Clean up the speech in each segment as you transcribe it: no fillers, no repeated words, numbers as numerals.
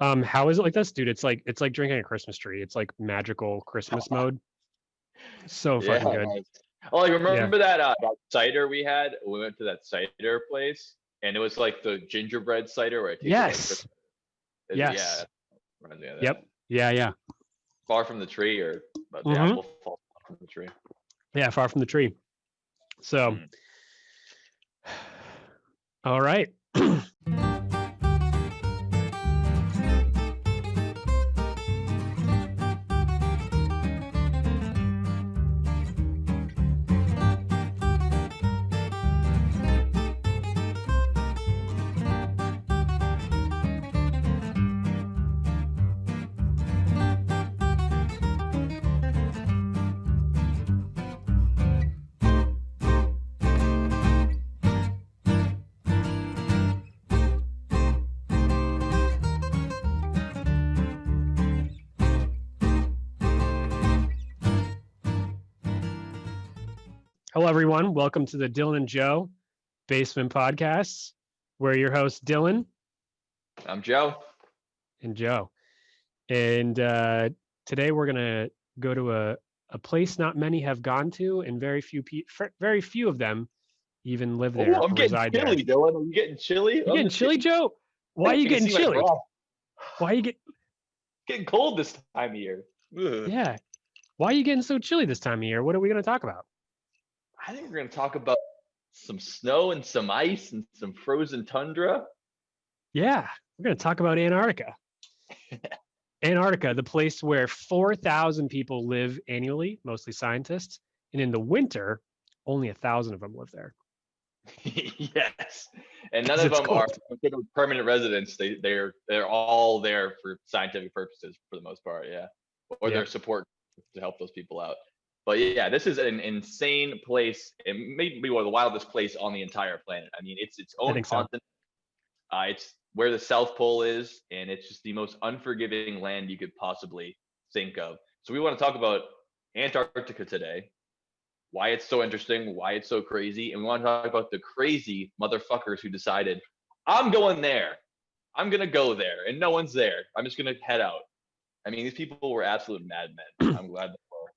How is it like this, dude? It's like drinking a Christmas tree. It's like magical Christmas mode. So Yeah, fucking good. nice. Oh, like Yeah. remember that cider we had? We went to that cider place, and it was like the gingerbread cider where it tasted like Yes. Christmas. Yeah, Yes. that reminds me of Yep. that. Yeah. Yeah. Far from the tree, or but the Mm-hmm. apple falls from the tree. Yeah. Far from the tree. So, Mm. all right. Hello, everyone. Welcome to the Dylan and Joe Basement Podcasts. We're your hosts, Dylan I'm Joe. and Joe. And today we're gonna go to a place not many have gone to, and very few of them even live there Oh, or I'm getting reside there. chilly, Dylan. Are you getting chilly? You getting chilly, Joe? Why are I you can getting see my chilly? bra. Why you get? Getting cold this time of year. Ugh. Yeah. Why are you getting so chilly this time of year? What are we gonna talk about? I think we're gonna talk about some snow and some ice and some frozen tundra. Yeah, we're gonna talk about Antarctica. Antarctica, the place where 4,000 people live annually, mostly scientists, and in the winter, only 1,000 of them live there. Yes, and none 'Cause of it's them are cold. considered permanent residents. They're all there for scientific purposes for the most part. Yeah, or their Yep, support to help those people out. But yeah, this is an insane place. It may be one of the wildest place on the entire planet. I mean, it's its I own think so. continent. It's where the South Pole is, and it's just the most unforgiving land you could possibly think of. So we want to talk about Antarctica today, why it's so interesting, why it's so crazy, and we want to talk about the crazy motherfuckers who decided, I'm going there. I'm gonna go there, and no one's there. I'm just gonna head out. I mean, these people were absolute madmen. I'm glad they were.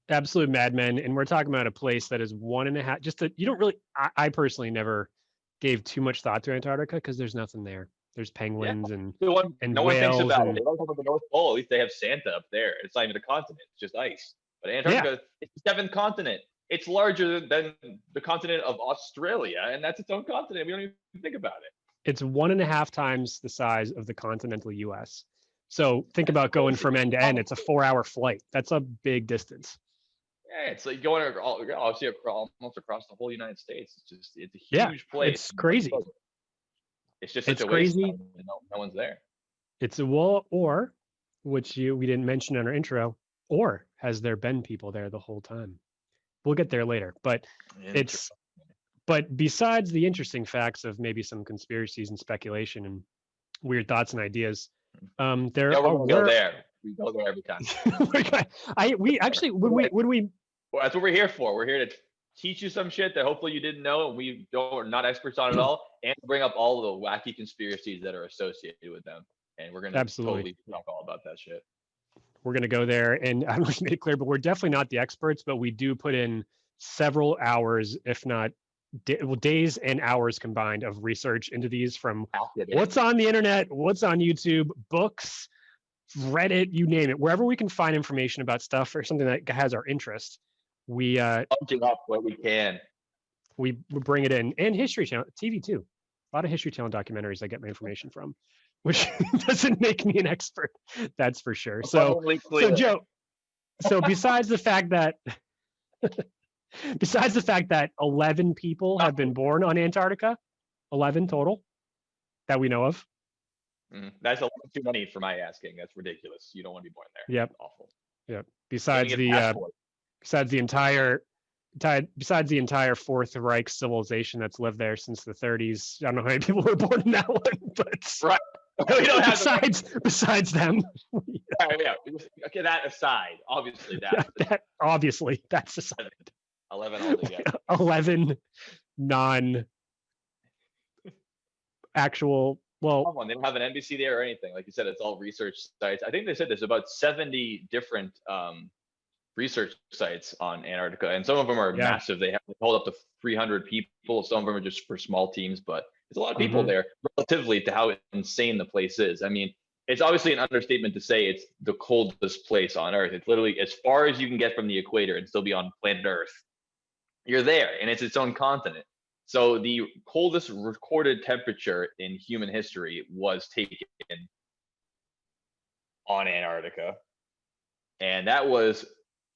Absolute madmen. And we're talking about a place that is 1.5, you don't really, I personally never gave too much thought to Antarctica because there's nothing there. There's Yeah. penguins and, No one thinks whales about it. and They don't talk about the North Pole. At least they have Santa up there. It's not even a continent. It's just ice. But yeah, Antarctica, it's the seventh continent. It's larger than the continent of Australia, and that's its own continent. We don't even think about it. it's 1.5 times the size of the continental US. So think That's about going crazy. from end to end. It's a 4-hour flight. That's a big distance. Yeah, it's like going obviously almost across the whole United States. It's a Yeah, huge place. it's crazy. It's just such It's a waste of crazy. time. No one's there. It's a wall, or which we didn't mention in our intro, or has there been people there the whole time? We'll get there later, but it's but besides the interesting facts of maybe some conspiracies and speculation and weird thoughts and ideas, there Yeah, we're are gonna go there. We go there every time. we actually when we Well, that's what we're here for. We're here to teach you some shit that hopefully you didn't know, and we're not experts on it all, and bring up all the wacky conspiracies that are associated with them. And we're gonna absolutely totally talk all about that shit. we're going to go there, and I don't know if you made it clear, but we're definitely not the experts, but we do put in several hours, if not days and hours combined of research into these, from what's on the internet, what's on YouTube, books, Reddit, you name it, wherever we can find information about stuff or something that has our interest, we Punch it up where we can. we bring it in. And History Channel, TV too. A lot of History Channel documentaries I get my information from, which doesn't make me an expert, that's for sure. So Joe, so besides the fact that 11 people have been born on Antarctica, 11 total that we know of. That's a lot too many for my asking. That's ridiculous. You don't want to be born there. Yep. Awful. Yep. Besides the entire Fourth Reich civilization that's lived there since the 30s. I don't know how many people were born in that one, but right. We don't have besides them. Yeah. Okay, that aside, obviously that's aside. 11 altogether. 11 non actual Well, They don't have an embassy there or anything. Like you said, it's all research sites. I think they said there's about 70 different research sites on Antarctica, and some of them are yeah. massive. They hold up to 300 people. Some of them are just for small teams, but there's a lot of people Mhm. there relatively to how insane the place is. I mean, it's obviously an understatement to say it's the coldest place on Earth. It's literally as far as you can get from the equator and still be on planet Earth. You're there, and it's its own continent. So the coldest recorded temperature in human history was taken on Antarctica, and that was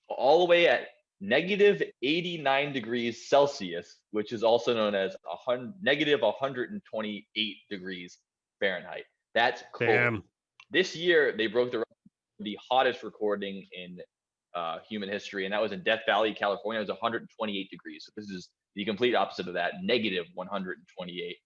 all the way at negative 89 degrees Celsius, which is also known as negative 128 degrees Fahrenheit. That's cold. Damn. This year, they broke the hottest recording in human history, and that was in Death Valley, California. It was 128 degrees. So this is the complete opposite of that, negative 128,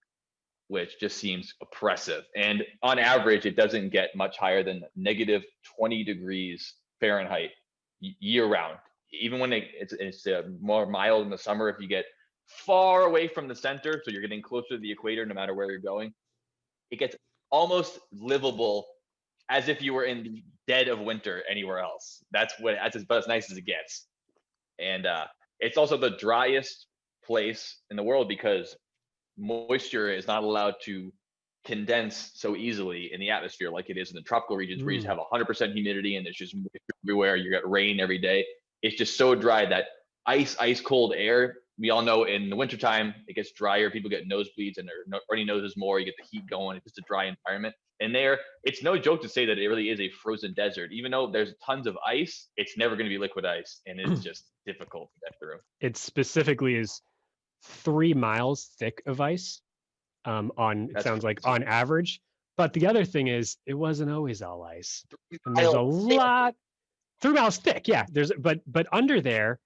which just seems oppressive. And on average, it doesn't get much higher than negative 20 degrees Fahrenheit year round. Even when it's more mild in the summer, if you get far away from the center, so you're getting closer to the equator, no matter where you're going, it gets almost livable as if you were in the dead of winter anywhere else. That's about as nice as it gets. And it's also the driest place in the world because moisture is not allowed to condense so easily in the atmosphere like it is in the tropical regions where you just have 100% humidity and there's just moisture everywhere. You get rain every day. It's just so dry that ice cold air. We all know in the wintertime, it gets drier. People get nosebleeds and their runny noses more. You get the heat going. It's just a dry environment. And there, it's no joke to say that it really is a frozen desert. Even though there's tons of ice, it's never going to be liquid ice. And it's just difficult to get through. It specifically is 3 miles thick of ice it sounds like on average. But the other thing is it wasn't always all ice. And there's a lot 3 miles thick. Yeah. But under there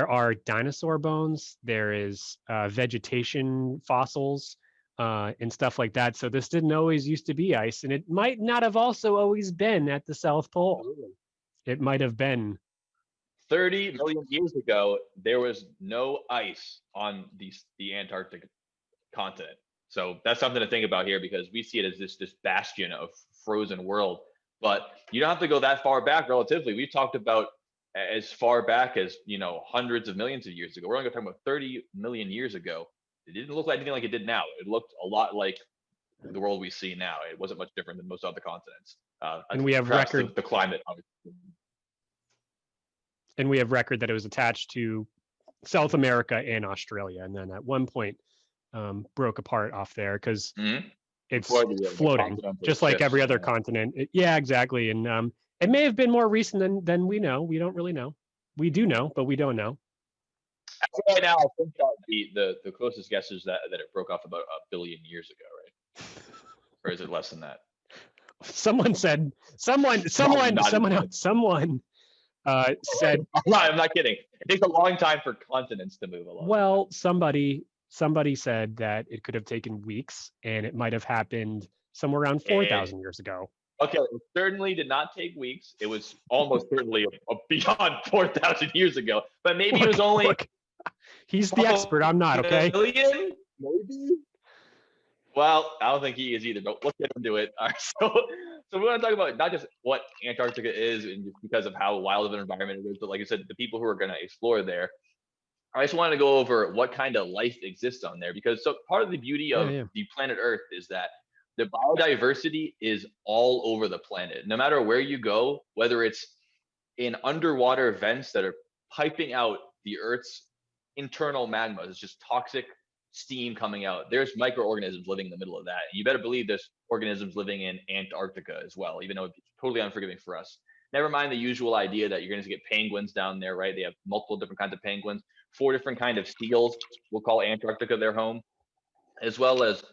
are dinosaur bones. There is vegetation fossils and stuff like that. So this didn't always used to be ice, and it might not have also always been at the South Pole. It might have been 30 million years ago. There was no ice on the Antarctic continent. So that's something to think about here because we see it as this bastion of frozen world. But you don't have to go that far back relatively. We've talked about as far back as, hundreds of millions of years ago. We're only talking about 30 million years ago. It didn't look like anything like it did now. It looked a lot like the world we see now. It wasn't much different than most other continents. And we have record the climate, obviously. And we have record that it was attached to South America and Australia, and then at one point broke apart off there because it's floating, just like every other continent. Yeah, exactly. And it may have been more recent than we know. We don't really know. We do know, but we don't know. Right now, I think the closest guess is that it broke off about 1 billion years ago, right? Or is it less than that? Someone said. Someone said. I'm not kidding. It takes a long time for continents to move along. Well, somebody said that it could have taken weeks, and it might have happened somewhere around 4,000 years ago. Okay, it certainly did not take weeks. It was almost certainly beyond 4,000 years ago. But maybe it was only. Look, he's the expert. I'm not. Okay. Million, maybe. Well, I don't think he is either. But let's get into it. All right, so we want to talk about not just what Antarctica is, and just because of how wild of an environment it is, but like I said, the people who are going to explore there. I just wanted to go over what kind of life exists on there, because so part of the beauty of the planet Earth is that the biodiversity is all over the planet. No matter where you go, whether it's in underwater vents that are piping out the Earth's internal magma, it's just toxic steam coming out. There's microorganisms living in the middle of that. And you better believe there's organisms living in Antarctica as well, even though it's totally unforgiving for us. Never mind the usual idea that you're going to get penguins down there, right? They have multiple different kinds of penguins, 4 different kinds of seals. We'll call Antarctica their home, as well as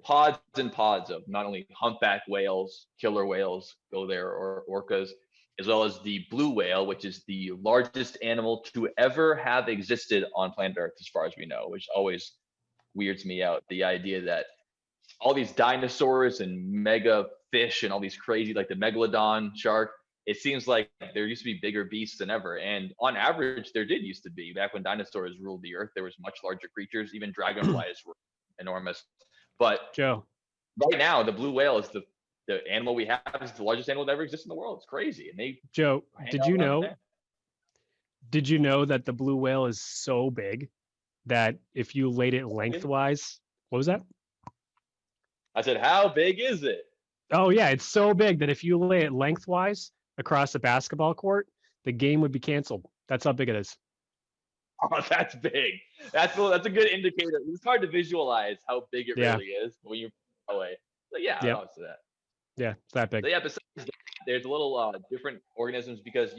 pods and pods of not only humpback whales, killer whales go there, or orcas, as well as the blue whale, which is the largest animal to ever have existed on planet Earth, as far as we know, which always weirds me out. The idea that all these dinosaurs and mega fish and all these crazy, like the megalodon shark, it seems like there used to be bigger beasts than ever. And on average, there did used to be. Back when dinosaurs ruled the earth, there was much larger creatures. Even dragonflies were enormous. But Joe, right now, the blue whale is the animal we have is the largest animal that ever exists in the world. It's crazy, and they Joe, hang did out you around know? there. Did you know that the blue whale is so big that if you laid it lengthwise, what was that? I said, how big is it? Oh yeah, it's so big that if you lay it lengthwise across a basketball court, the game would be canceled. That's how big it is. Oh, that's big. That's a good indicator. It's hard to visualize how big it Yeah. really is when you're away. So yeah, Yep. I'll say that. Yeah, it's that big. So yeah, besides that, there's a little different organisms because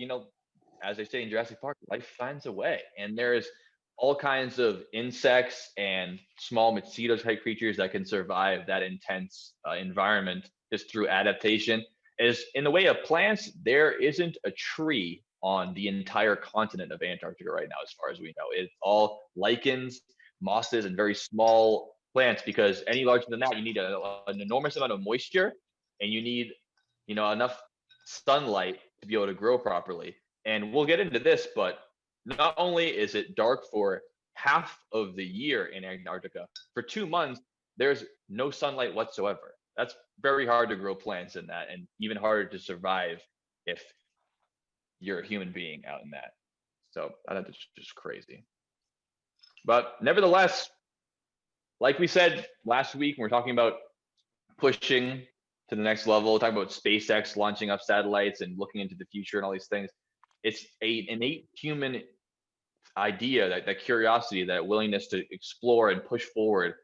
as they say in Jurassic Park, life finds a way, and there's all kinds of insects and small mosquito type creatures that can survive that intense environment just through adaptation. Is in the way of plants, there isn't a tree on the entire continent of Antarctica right now, as far as we know. It's all lichens, mosses, and very small plants because any larger than that, you need an enormous amount of moisture and you need enough sunlight to be able to grow properly. And we'll get into this, but not only is it dark for half of the year in Antarctica, for 2 months there's no sunlight whatsoever. That's very hard to grow plants in that, and even harder to survive if you're a human being out in that. So that's just crazy. But nevertheless, like we said last week, when we're talking about pushing to the next level, talking about SpaceX launching up satellites and looking into the future and all these things. It's an innate human idea, that curiosity, that willingness to explore and push forward.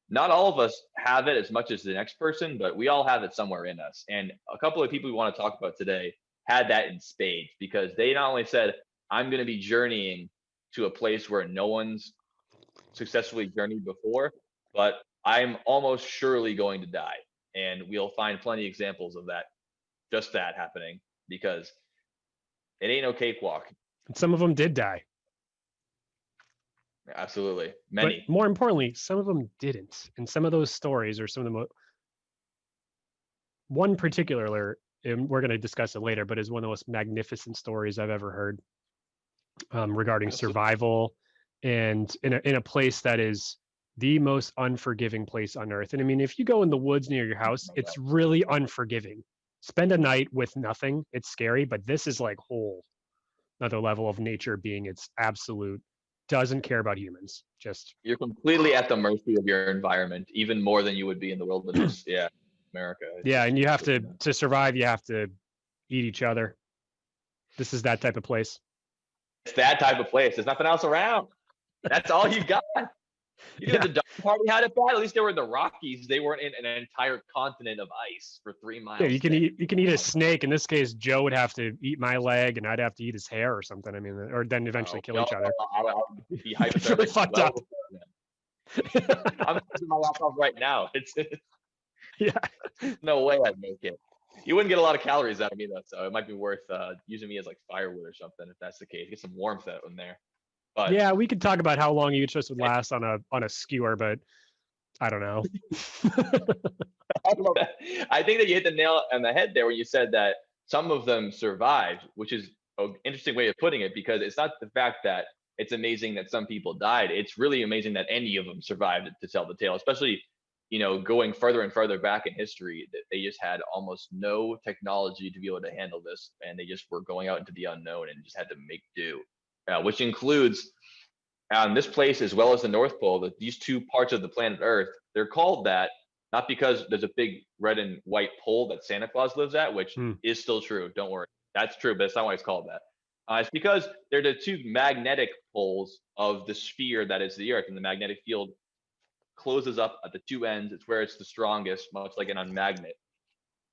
Not all of us have it as much as the next person, but we all have it somewhere in us. And a couple of people we want to talk about today had that in spades because they not only said, I'm going to be journeying to a place where no one's successfully journeyed before, but I'm almost surely going to die. And we'll find plenty of examples of just that happening because it ain't no cakewalk. And some of them did die. Absolutely. Many. But more importantly, some of them didn't. And some of those stories are some of the one particular, and we're going to discuss it later, but is one of the most magnificent stories I've ever heard regarding survival and in a place that is the most unforgiving place on earth. And I mean, if you go in the woods near your house, it's really unforgiving. Spend a night with nothing. It's scary, but this is like whole another level of nature being its absolute, doesn't care about humans. Just you're completely at the mercy of your environment, even more than you would be in the wilderness. Yeah, America. Yeah, and you have to survive. You have to eat each other. This is that type of place. It's that type of place. There's nothing else around. That's all you got. The dog party had it bad. At least they were in the Rockies. They weren't in an entire continent of ice for 3 miles. Yeah, you can eat a snake. In this case, Joe would have to eat my leg, and I'd have to eat his hair or something. I mean, or then eventually kill each other. I'll be hypothetical. Really fucked up. I'm using my laptop right now. It's yeah. No way I'd make it. You wouldn't get a lot of calories out of me though, so it might be worth using me as like firewood or something if that's the case. Get some warmth out in there. But yeah, we could talk about how long each of us would last on a skewer, but I don't know. I think that you hit the nail on the head there when you said that some of them survived, which is an interesting way of putting it because it's not the fact that it's amazing that some people died. It's really amazing that any of them survived to tell the tale, especially going further and further back in history, that they just had almost no technology to be able to handle this, and they just were going out into the unknown and just had to make do, which includes this place as well as the North Pole. That these two parts of the planet Earth, they're called that not because there's a big red and white pole that Santa Claus lives at, which is still true. Don't worry, that's true, but it's not why it's called that. It's because they're the two magnetic poles of the sphere that is the Earth, and the magnetic field closes up at the two ends. It's where it's the strongest, much like an magnet.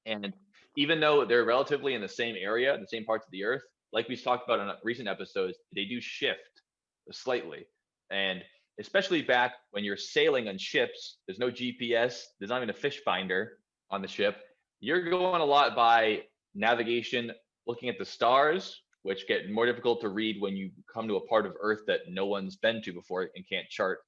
And even though they're relatively in the same area, the same parts of the Earth, like we talked about in recent episodes, they do shift slightly. And especially back when you're sailing on ships, there's no GPS, there's not even a fish finder on the ship. You're going a lot by navigation, looking at the stars, which get more difficult to read when you come to a part of Earth that no one's been to before and can't chart,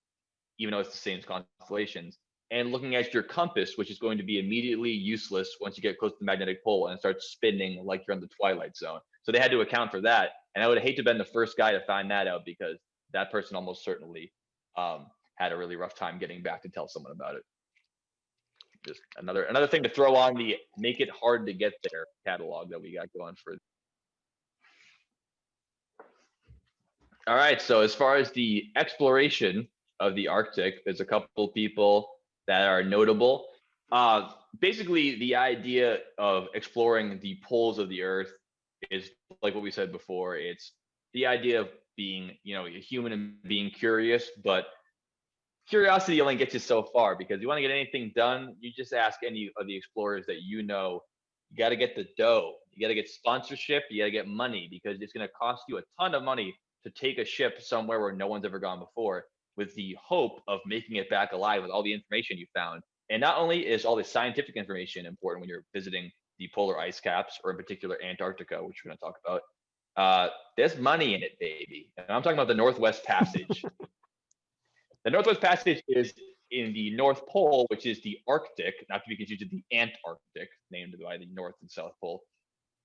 even though it's the same constellations, and looking at your compass, which is going to be immediately useless once you get close to the magnetic pole and it starts spinning like you're in the Twilight Zone. So they had to account for that. And I would hate to have been the first guy to find that out because that person almost certainly had a really rough time getting back to tell someone about it. Just another thing to throw on the make it hard to get there catalog that we got going for. All right, so as far as the exploration of the Arctic, there's a couple people that are notable. Basically, the idea of exploring the poles of the Earth is like what we said before. It's the idea of being, a human and being curious, but curiosity only gets you so far, because you want to get anything done, you just ask any of the explorers that you know. You got to get the dough, you got to get sponsorship, you got to get money, because it's going to cost you a ton of money to take a ship somewhere where no one's ever gone before, with the hope of making it back alive with all the information you found. And not only is all the scientific information important when you're visiting the polar ice caps, or in particular Antarctica, which we're going to talk about, there's money in it, baby. And I'm talking about the Northwest Passage. The Northwest Passage is in the North Pole, which is the Arctic, not to be confused with the Antarctic, named by the North and South Pole.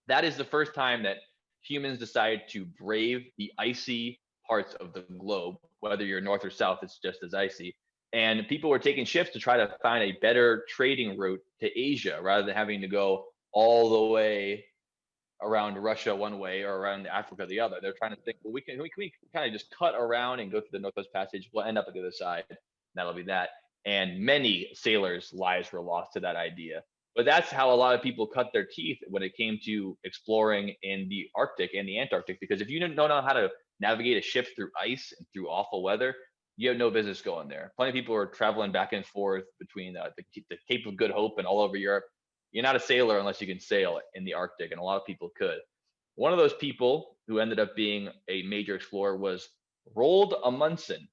That is the first time that humans decided to brave the icy parts of the globe. Whether you're north or south, it's just as icy. And people were taking ships to try to find a better trading route to Asia, rather than having to go all the way around Russia one way or around Africa the other. They're trying to think, well, we can kind of just cut around and go through the Northwest Passage. We'll end up at the other side. That'll be that. And many sailors' lives were lost to that idea. But that's how a lot of people cut their teeth when it came to exploring in the Arctic and the Antarctic. Because if you don't know how to navigate a ship through ice and through awful weather, you have no business going there. Plenty of people are traveling back and forth between the Cape of Good Hope and all over Europe. You're not a sailor unless you can sail in the Arctic, and a lot of people could. One of those people who ended up being a major explorer was Roald Amundsen.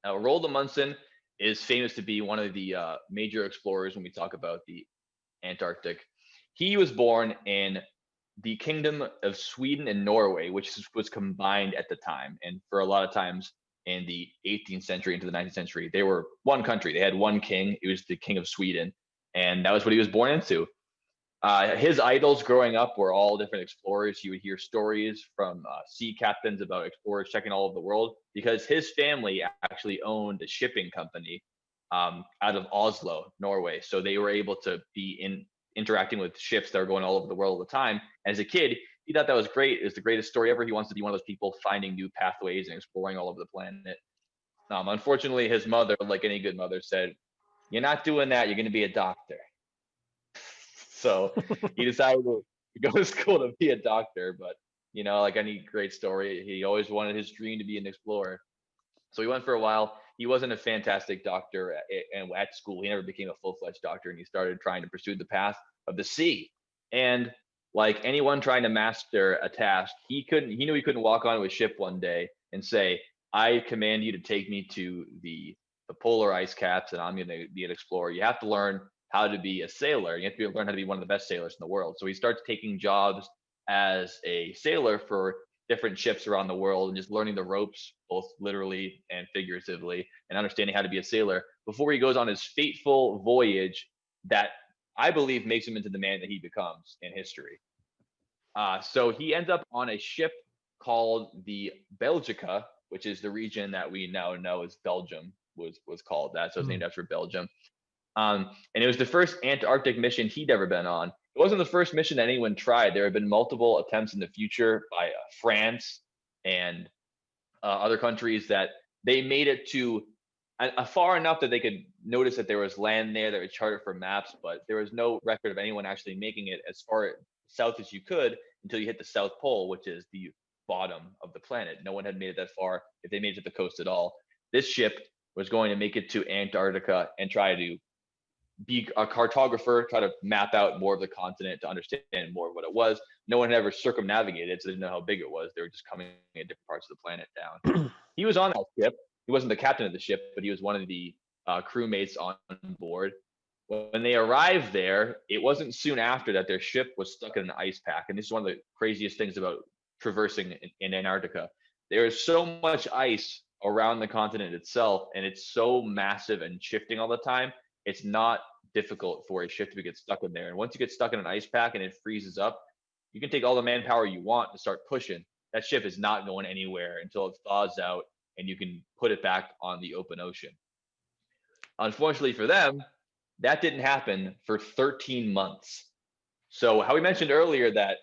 Now, Roald Amundsen is famous to be one of the major explorers when we talk about the Antarctic. He was born in the Kingdom of Sweden and Norway, which was combined at the time. And for a lot of times in the 18th century into the 19th century, they were one country. They had one king. It was the King of Sweden. And that was what he was born into. His idols growing up were all different explorers. He would hear stories from sea captains about explorers checking all over the world, because his family actually owned a shipping company out of Oslo, Norway. So they were able to be interacting with ships that were going all over the world all the time. And as a kid, he thought that was great. It was the greatest story ever. He wants to be one of those people finding new pathways and exploring all over the planet. Unfortunately, his mother, like any good mother, said, "You're not doing that. You're going to be a doctor." So he decided to go to school to be a doctor. But, like any great story, he always wanted his dream to be an explorer. So he went for a while. He wasn't a fantastic doctor at school. He never became a full-fledged doctor, and he started trying to pursue the path of the sea. And like anyone trying to master a task, he knew he couldn't walk onto a ship one day and say, "I command you to take me to the polar ice caps, and I'm going to be an explorer." You have to learn how to be a sailor. You have to learn how to be one of the best sailors in the world. So he starts taking jobs as a sailor for different ships around the world, and just learning the ropes, both literally and figuratively, and understanding how to be a sailor before he goes on his fateful voyage that I believe makes him into the man that he becomes in history. So he ends up on a ship called the Belgica, which is the region that we now know as Belgium was called that. So it's named after Belgium. And it was the first Antarctic mission he'd ever been on. It wasn't the first mission that anyone tried. There have been multiple attempts in the future by France and other countries that they made it to far enough that they could notice that there was land there that was charted for maps, but there was no record of anyone actually making it as far south as you could until you hit the South Pole, which is the bottom of the planet. No one had made it that far, if they made it to the coast at all. This ship was going to make it to Antarctica and try to be a cartographer, try to map out more of the continent to understand more of what it was. No one had ever circumnavigated, so they didn't know how big it was. They were just coming at different parts of the planet down. He was on that ship. He wasn't the captain of the ship, but he was one of the crewmates on board. When they arrived there, it wasn't soon after that their ship was stuck in an ice pack. And this is one of the craziest things about traversing in Antarctica. There is so much ice around the continent itself, and it's so massive and shifting all the time. It's not difficult for a ship to get stuck in there. And once you get stuck in an ice pack and it freezes up, you can take all the manpower you want to start pushing. That ship is not going anywhere until it thaws out and you can put it back on the open ocean. Unfortunately for them, That didn't happen for 13 months. So how we mentioned earlier that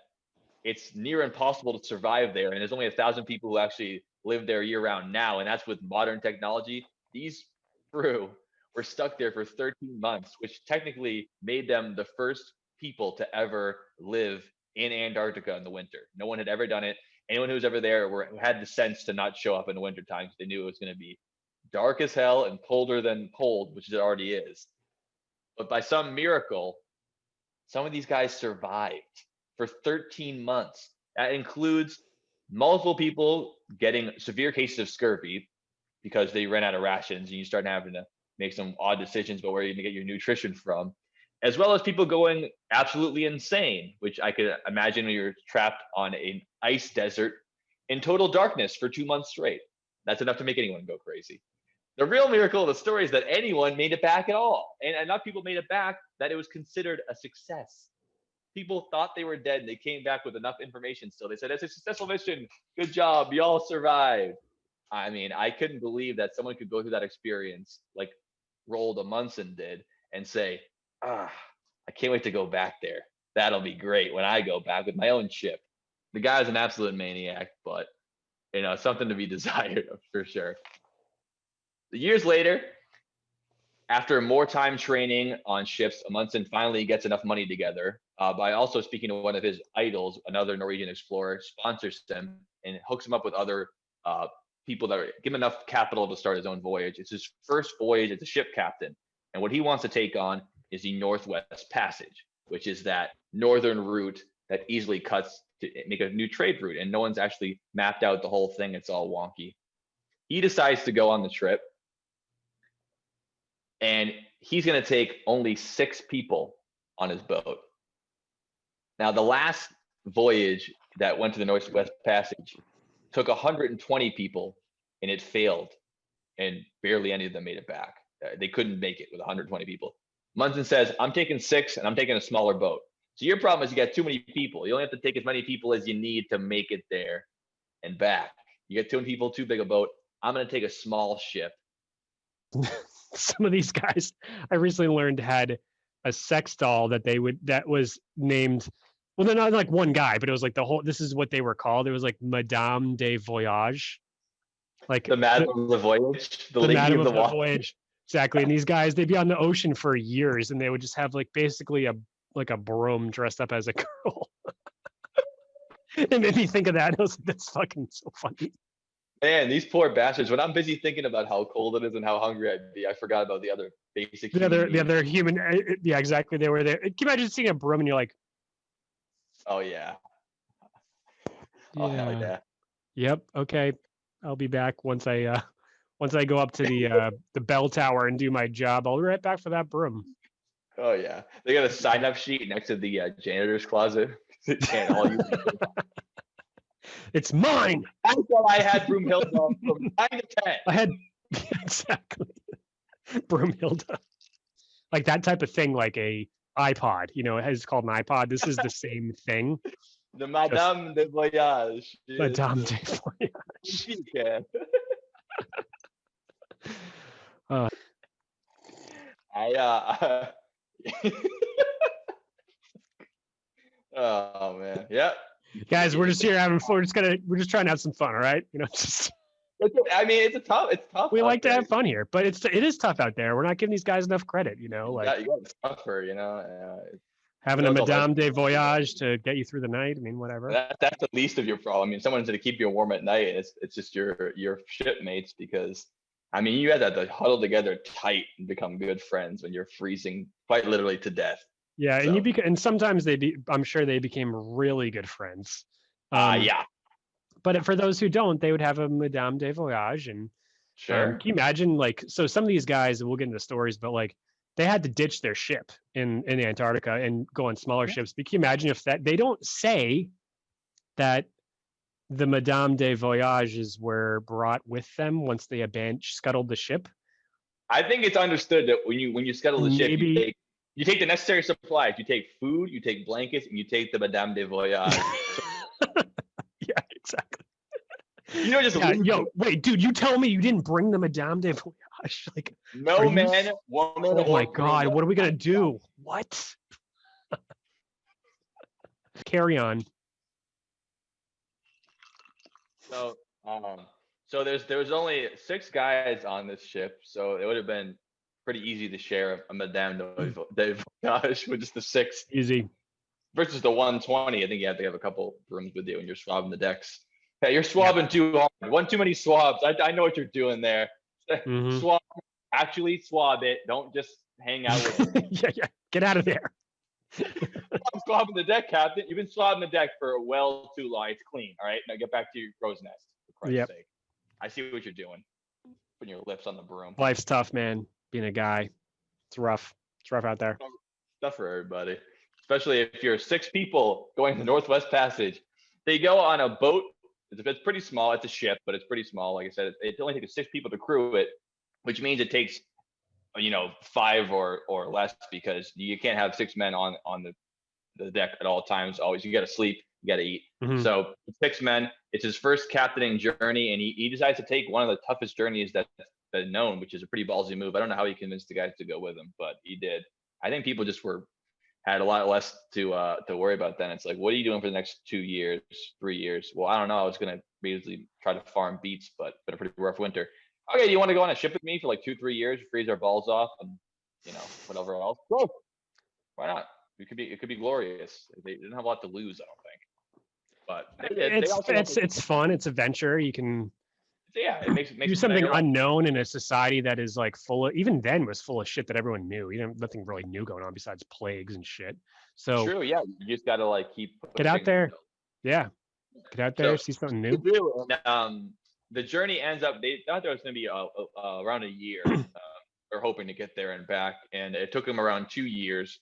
it's near impossible to survive there, and there's only 1,000 people who actually live there year round now, and that's with modern technology. These crew were stuck there for 13 months, which technically made them the first people to ever live in Antarctica in the winter. No one had ever done it. Anyone who was ever there had the sense to not show up in the winter time because they knew it was going to be dark as hell and colder than cold, which it already is. But by some miracle, some of these guys survived for 13 months. That includes multiple people getting severe cases of scurvy because they ran out of rations and you start having to make some odd decisions about where you're going to get your nutrition from, as well as people going absolutely insane, which I could imagine when you're trapped on an ice desert in total darkness for 2 months straight. That's enough to make anyone go crazy. The real miracle of the story is that anyone made it back at all. And enough people made it back that it was considered a success. People thought they were dead and they came back with enough information still. They said, it's a successful mission. Good job. You all survived. I mean, I couldn't believe that someone could go through that experience like Roald Amundsen did and say, I can't wait to go back there. That'll be great when I go back with my own ship. The guy's an absolute maniac, but something to be desired for sure. Years later, after more time training on ships, Amundsen finally gets enough money together by also speaking to one of his idols, another Norwegian explorer, sponsors him and hooks him up with other people that give him enough capital to start his own voyage. It's his first voyage as a ship captain. And what he wants to take on is the Northwest Passage, which is that northern route that easily cuts to make a new trade route. And no one's actually mapped out the whole thing. It's all wonky. He decides to go on the trip. And he's going to take only 6 people on his boat. Now, the last voyage that went to the Northwest Passage took 120 people, and it failed, and barely any of them made it back. They couldn't make it with 120 people. Munson says, I'm taking 6, and I'm taking a smaller boat. So your problem is you got too many people. You only have to take as many people as you need to make it there and back. You get too many people, too big a boat. I'm going to take a small ship. Some of these guys I recently learned had a sex doll that was named, well, they're not like one guy, but it was like this is what they were called. It was like Madame de Voyage. Like the Madame of the Voyage, the Lady Madame of the Voyage. Exactly. And these guys, they'd be on the ocean for years and they would just have like basically a broom dressed up as a girl. It made me think of that. I was like, that's fucking so funny. Man, these poor bastards. When I'm busy thinking about how cold it is and how hungry I'd be, I forgot about the other basic. The other human. Yeah, exactly. They were there. Can you imagine seeing a broom and you're like, oh yeah. Oh hell yeah. Yep. Okay. I'll be back once I go up to the bell tower and do my job. I'll be right back for that broom. Oh yeah. They got a sign-up sheet next to the janitor's closet. And all you. It's mine. I thought I had Broomhilda from 9 to 10. I had exactly Broomhilda, like that type of thing, like a iPod. It's called an iPod. This is the same thing. The Madame de Voyage. Madame de Voyage. She can. Oh man. Yep. Guys, we're just here having fun. We're just trying to have some fun, all right? I mean, it's tough. We like to have fun here, but it is tough out there. We're not giving these guys enough credit, like you got to suffer, having a Madame de Voyage to get you through the night. I mean, whatever. That's the least of your problem. I mean, someone's going to keep you warm at night. It's just your shipmates, because I mean, you have to huddle together tight and become good friends when you're freezing quite literally to death. Yeah, so. And sometimes I'm sure they became really good friends. Yeah. But for those who don't, they would have a Madame de Voyage. And sure. Can you imagine, so some of these guys, we'll get into stories, but they had to ditch their ship in Antarctica and go on smaller ships. But can you imagine if they don't say that the Madame de Voyages were brought with them once they scuttled the ship? I think it's understood that when you scuttle the ship, you take the necessary supplies. You take food, you take blankets, and you take the Madame de Voyage. Yeah, exactly. Wait, dude, you tell me you didn't bring the Madame de Voyage? No man, woman, Oh my or God, Roomba. what are we gonna do? What? Carry on. So, so there was only 6 guys on this ship, so it would have been pretty easy to share a Madame de Voyage with just the 6 Easy. versus the 120. I think you have to have a couple rooms with you when you're swabbing the decks. Hey, you're swabbing too hard. One too many swabs. I know what you're doing there. Mm-hmm. Swab, actually swab it. Don't just hang out with it. Yeah. Get out of there. I'm swabbing the deck, Captain. You've been swabbing the deck for well too long. It's clean. All right. Now get back to your crow's nest, for Christ's sake. I see what you're doing. Putting your lips on the broom. Life's tough, man. Being a guy, it's rough. It's rough out there. Tough for everybody, especially if you're 6 people going to the Northwest Passage. They go on a boat. It's pretty small. It's a ship, but it's pretty small. Like I said, it only takes 6 people to crew it, which means it takes 5 or less, because you can't have 6 men on the deck at all times. Always, you got to sleep, you got to eat. Mhm. So 6 men. It's his first captaining journey, and he decides to take one of the toughest journeys that's been known, which is a pretty ballsy move. I don't know how he convinced the guys to go with him, but he did. I think people just had a lot less to worry about then. It's like, what are you doing for the next 2 years, 3 years? Well, I don't know. I was gonna basically try to farm beets, but been a pretty rough winter. Okay, you want to go on a ship with me for like 2-3 years, freeze our balls off, and whatever else? Go. Why not? It could be glorious. They didn't have a lot to lose, I don't think. But they did. It's fun. It's a venture. You can it makes do something unknown in a society that is like even then was full of shit that everyone knew. Nothing really new going on besides plagues and shit. So true. Yeah, you just gotta like keep get out there. Yeah, get out there, see something new. And, the journey ends up. They thought there was gonna be around a year. They're hoping to get there and back, and it took them around 2 years,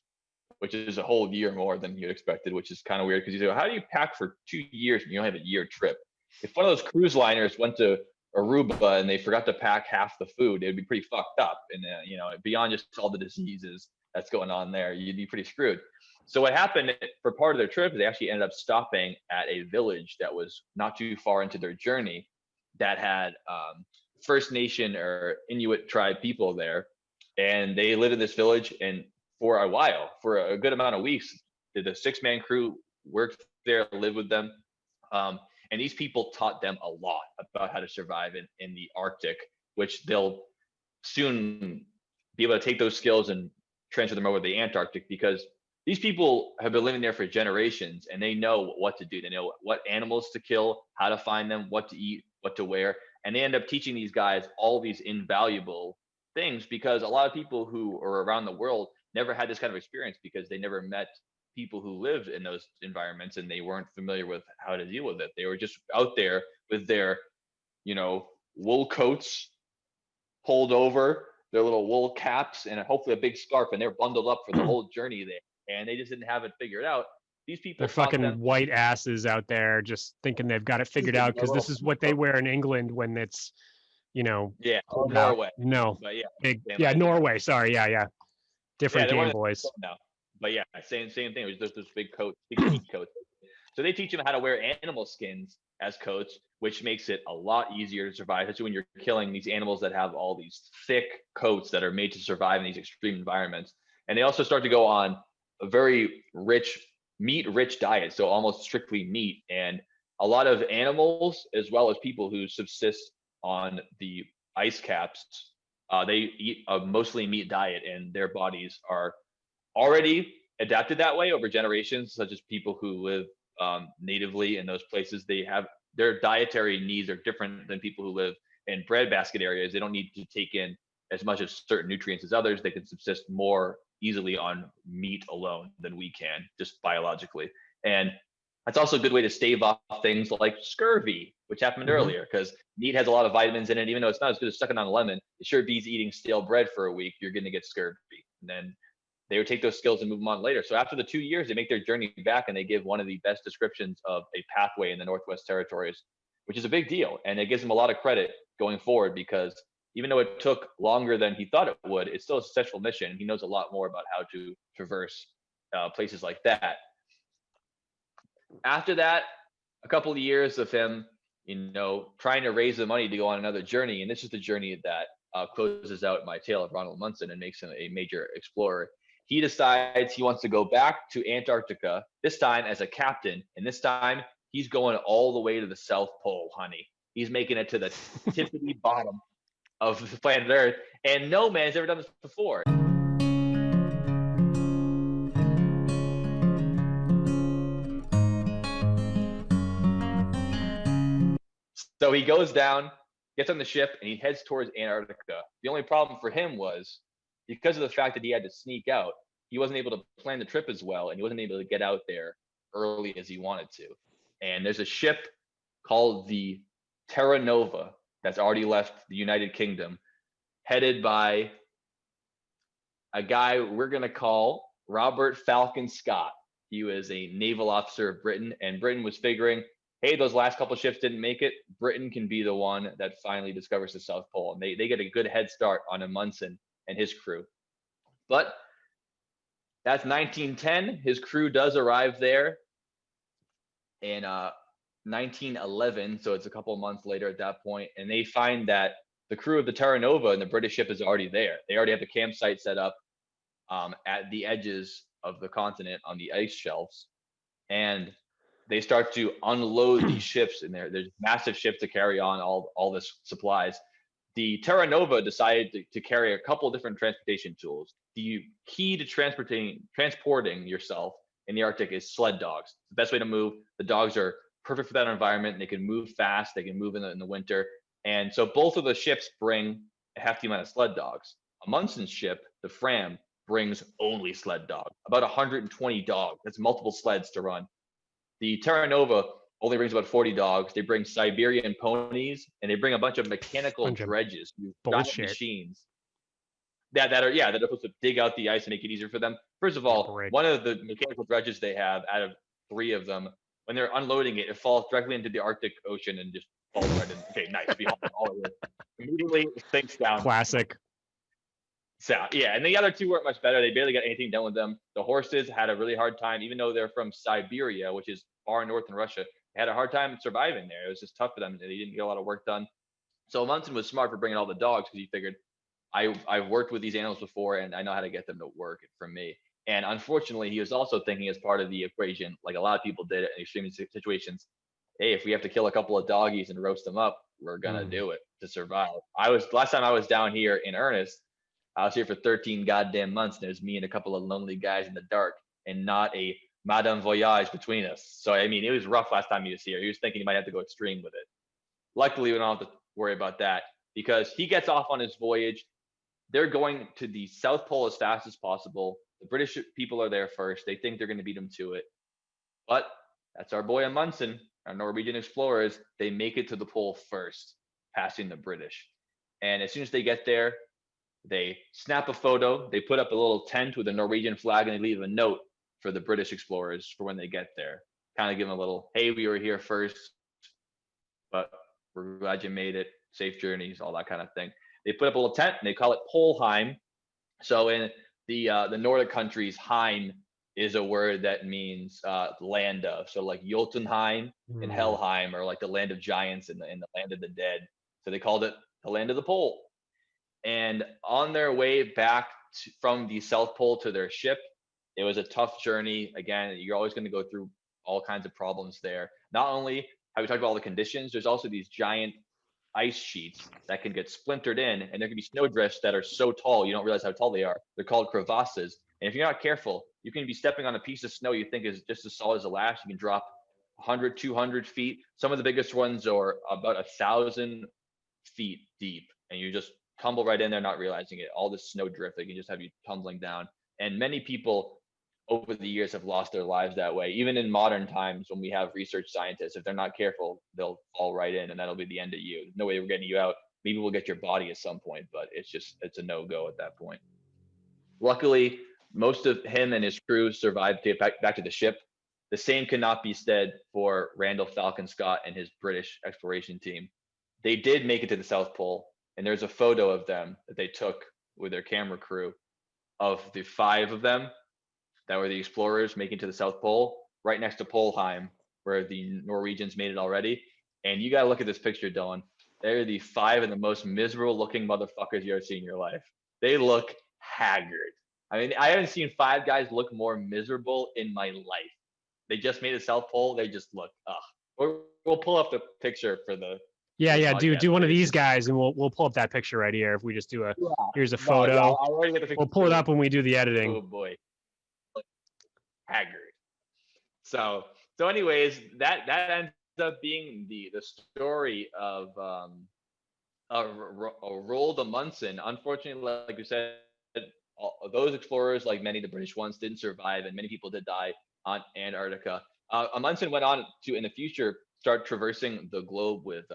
which is a whole year more than you'd expected, which is kind of weird, because you say, how do you pack for 2 years when you only have a year trip? If one of those cruise liners went to Aruba and they forgot to pack half the food, it'd be pretty fucked up. And beyond just all the diseases that's going on there, you'd be pretty screwed. So what happened for part of their trip, they actually ended up stopping at a village that was not too far into their journey that had First Nation or Inuit tribe people there, and they lived in this village. And for a while, for a good amount of weeks, the 6-man crew worked there, lived with them. And these people taught them a lot about how to survive in the Arctic, which they'll soon be able to take those skills and transfer them over to the Antarctic, because these people have been living there for generations, and they know what to do. They know what animals to kill, how to find them, what to eat, what to wear. And they end up teaching these guys all these invaluable things, because a lot of people who are around the world never had this kind of experience, because they never met people who lived in those environments, and they weren't familiar with how to deal with it. They were just out there with their, wool coats pulled over, their little wool caps, and hopefully a big scarf, and they're bundled up for the whole journey there. And they just didn't have it figured out. These people, they're fucking white asses out there just thinking they've got it figured out, because this is what they wear in England when it's, Norway. No, but Norway. Sorry, different game, boys. No, but same thing. It was just those big coats, big heat coats. So they teach them how to wear animal skins as coats, which makes it a lot easier to survive, especially when you're killing these animals that have all these thick coats that are made to survive in these extreme environments. And they also start to go on a very meat-rich diet, so almost strictly meat, and a lot of animals as well as people who subsist on the ice caps. They eat a mostly meat diet, and their bodies are already adapted that way over generations, such as people who live natively in those places. They have their dietary needs are different than people who live in breadbasket areas. They don't need to take in as much of certain nutrients as others. They can subsist more easily on meat alone than we can, just biologically. And that's also a good way to stave off things like scurvy, which happened earlier, because meat has a lot of vitamins in it. Even though it's not as good as sucking on a lemon, it sure beats eating stale bread for a week. You're going to get scurvy. And then they would take those skills and move them on later. So after the 2 years, they make their journey back, and they give one of the best descriptions of a pathway in the Northwest Territories, which is a big deal. And it gives them a lot of credit going forward, because even though it took longer than he thought it would, it's still a successful mission. He knows a lot more about how to traverse places like that. After that, a couple of years of him, trying to raise the money to go on another journey. And this is the journey that closes out my tale of Ronald Munson and makes him a major explorer. He decides he wants to go back to Antarctica, this time as a captain, and this time he's going all the way to the South Pole, honey. He's making it to the tippity bottom of the planet Earth, and no man's ever done this before. So he goes down, gets on the ship, and he heads towards Antarctica. The only problem for him was because of the fact that he had to sneak out, he wasn't able to plan the trip as well, and he wasn't able to get out there early as he wanted to. And there's a ship called the Terra Nova that's already left the United Kingdom, headed by a guy we're going to call Robert Falcon Scott. He was a naval officer of Britain, and Britain was figuring, hey, those last couple ships didn't make it. Britain can be the one that finally discovers the South Pole. And they get a good head start on Amundsen and his crew. But that's 1910. His crew does arrive there in 1911. So it's a couple of months later at that point. And they find that the crew of the Terra Nova and the British ship is already there. They already have the campsite set up at the edges of the continent on the ice shelves. And they start to unload these ships in there. There's massive ships to carry on all this supplies. The Terra Nova decided to carry a couple of different transportation tools. The key to transporting yourself in the Arctic is sled dogs. The best way to move. The dogs are perfect for that environment. They can move fast. They can move in the winter. And so both of the ships bring a hefty amount of sled dogs. Amundsen's ship, the Fram, brings only sled dogs, about 120 dogs. That's multiple sleds to run. The Terra Nova only brings about 40 dogs. They bring Siberian ponies, and they bring a bunch of mechanical dredges, giant machines that are supposed to dig out the ice and make it easier for them. First of all, one of the mechanical dredges they have, out of 3 of them, when they're unloading it, it falls directly into the Arctic Ocean and just falls right in. Okay, nice. All of it. Immediately sinks down. Classic. So yeah, and the other 2 weren't much better. They barely got anything done with them. The horses had a really hard time, even though they're from Siberia, which is far north in Russia. They had a hard time surviving there. It was just tough for them. They didn't get a lot of work done. So Munson was smart for bringing all the dogs because he figured, I've worked with these animals before, and I know how to get them to work for me. And unfortunately, he was also thinking as part of the equation, like a lot of people did in extreme situations, hey, if we have to kill a couple of doggies and roast them up, we're gonna do it to survive. Last time I was down here in earnest, I was here for 13 goddamn months, and it was me and a couple of lonely guys in the dark, and not a Madame Voyage between us. So, I mean, it was rough last time he was here. He was thinking he might have to go extreme with it. Luckily, we don't have to worry about that because he gets off on his voyage. They're going to the South Pole as fast as possible. The British people are there first. They think they're going to beat him to it. But that's our boy Amundsen, our Norwegian explorers. They make it to the pole first, passing the British. And as soon as they get there, they snap a photo. They put up a little tent with a Norwegian flag, and they leave a note for the British explorers for when they get there. Kind of give them a little, hey, we were here first, but we're glad you made it. Safe journeys, all that kind of thing. They put up a little tent, and they call it Polheim. So in the Nordic countries, Heim is a word that means land of. So like Jotunheim and Helheim are like the land of giants and the land of the dead. So they called it the land of the pole. And on their way back from the South Pole to their ship, it was a tough journey. Again, you're always going to go through all kinds of problems there. Not only have we talked about all the conditions, there's also these giant ice sheets that can get splintered in, and there can be snowdrifts that are so tall you don't realize how tall they are. They're called crevasses. And if you're not careful, you can be stepping on a piece of snow you think is just as solid as a lash. You can drop 100, 200 feet. Some of the biggest ones are about 1,000 feet deep, and you just tumble right in there not realizing it. All this snow drift that can just have you tumbling down. And many people over the years have lost their lives that way. Even in modern times, when we have research scientists, if they're not careful, they'll fall right in, and that'll be the end of you. There's no way we're getting you out. Maybe we'll get your body at some point, but it's a no-go at that point. Luckily, most of him and his crew survived to get back to the ship. The same cannot be said for Randall Falcon Scott and his British exploration team. They did make it to the South Pole, and there's a photo of them that they took with their camera crew of the 5 of them that were the explorers making to the South Pole, right next to Polheim, where the Norwegians made it already. And you got to look at this picture, Dylan. They're the 5 of the most miserable looking motherfuckers you ever seen in your life. They look haggard. I mean, I haven't seen 5 guys look more miserable in my life. They just made a South Pole. They just look, We'll pull up the picture for the Yeah. Do podcast, one but of it's these just, guys, and we'll pull up that picture right here. If we just do yeah. here's a No, yeah, photo. I already got the picture. We'll pull it up when we do the editing. Oh boy, haggard. So anyways, that ends up being the story of Roald Amundsen. Unfortunately, like you said, those explorers, like many of the British ones, didn't survive, and many people did die on Antarctica. Amundsen went on to, in the future, start traversing the globe with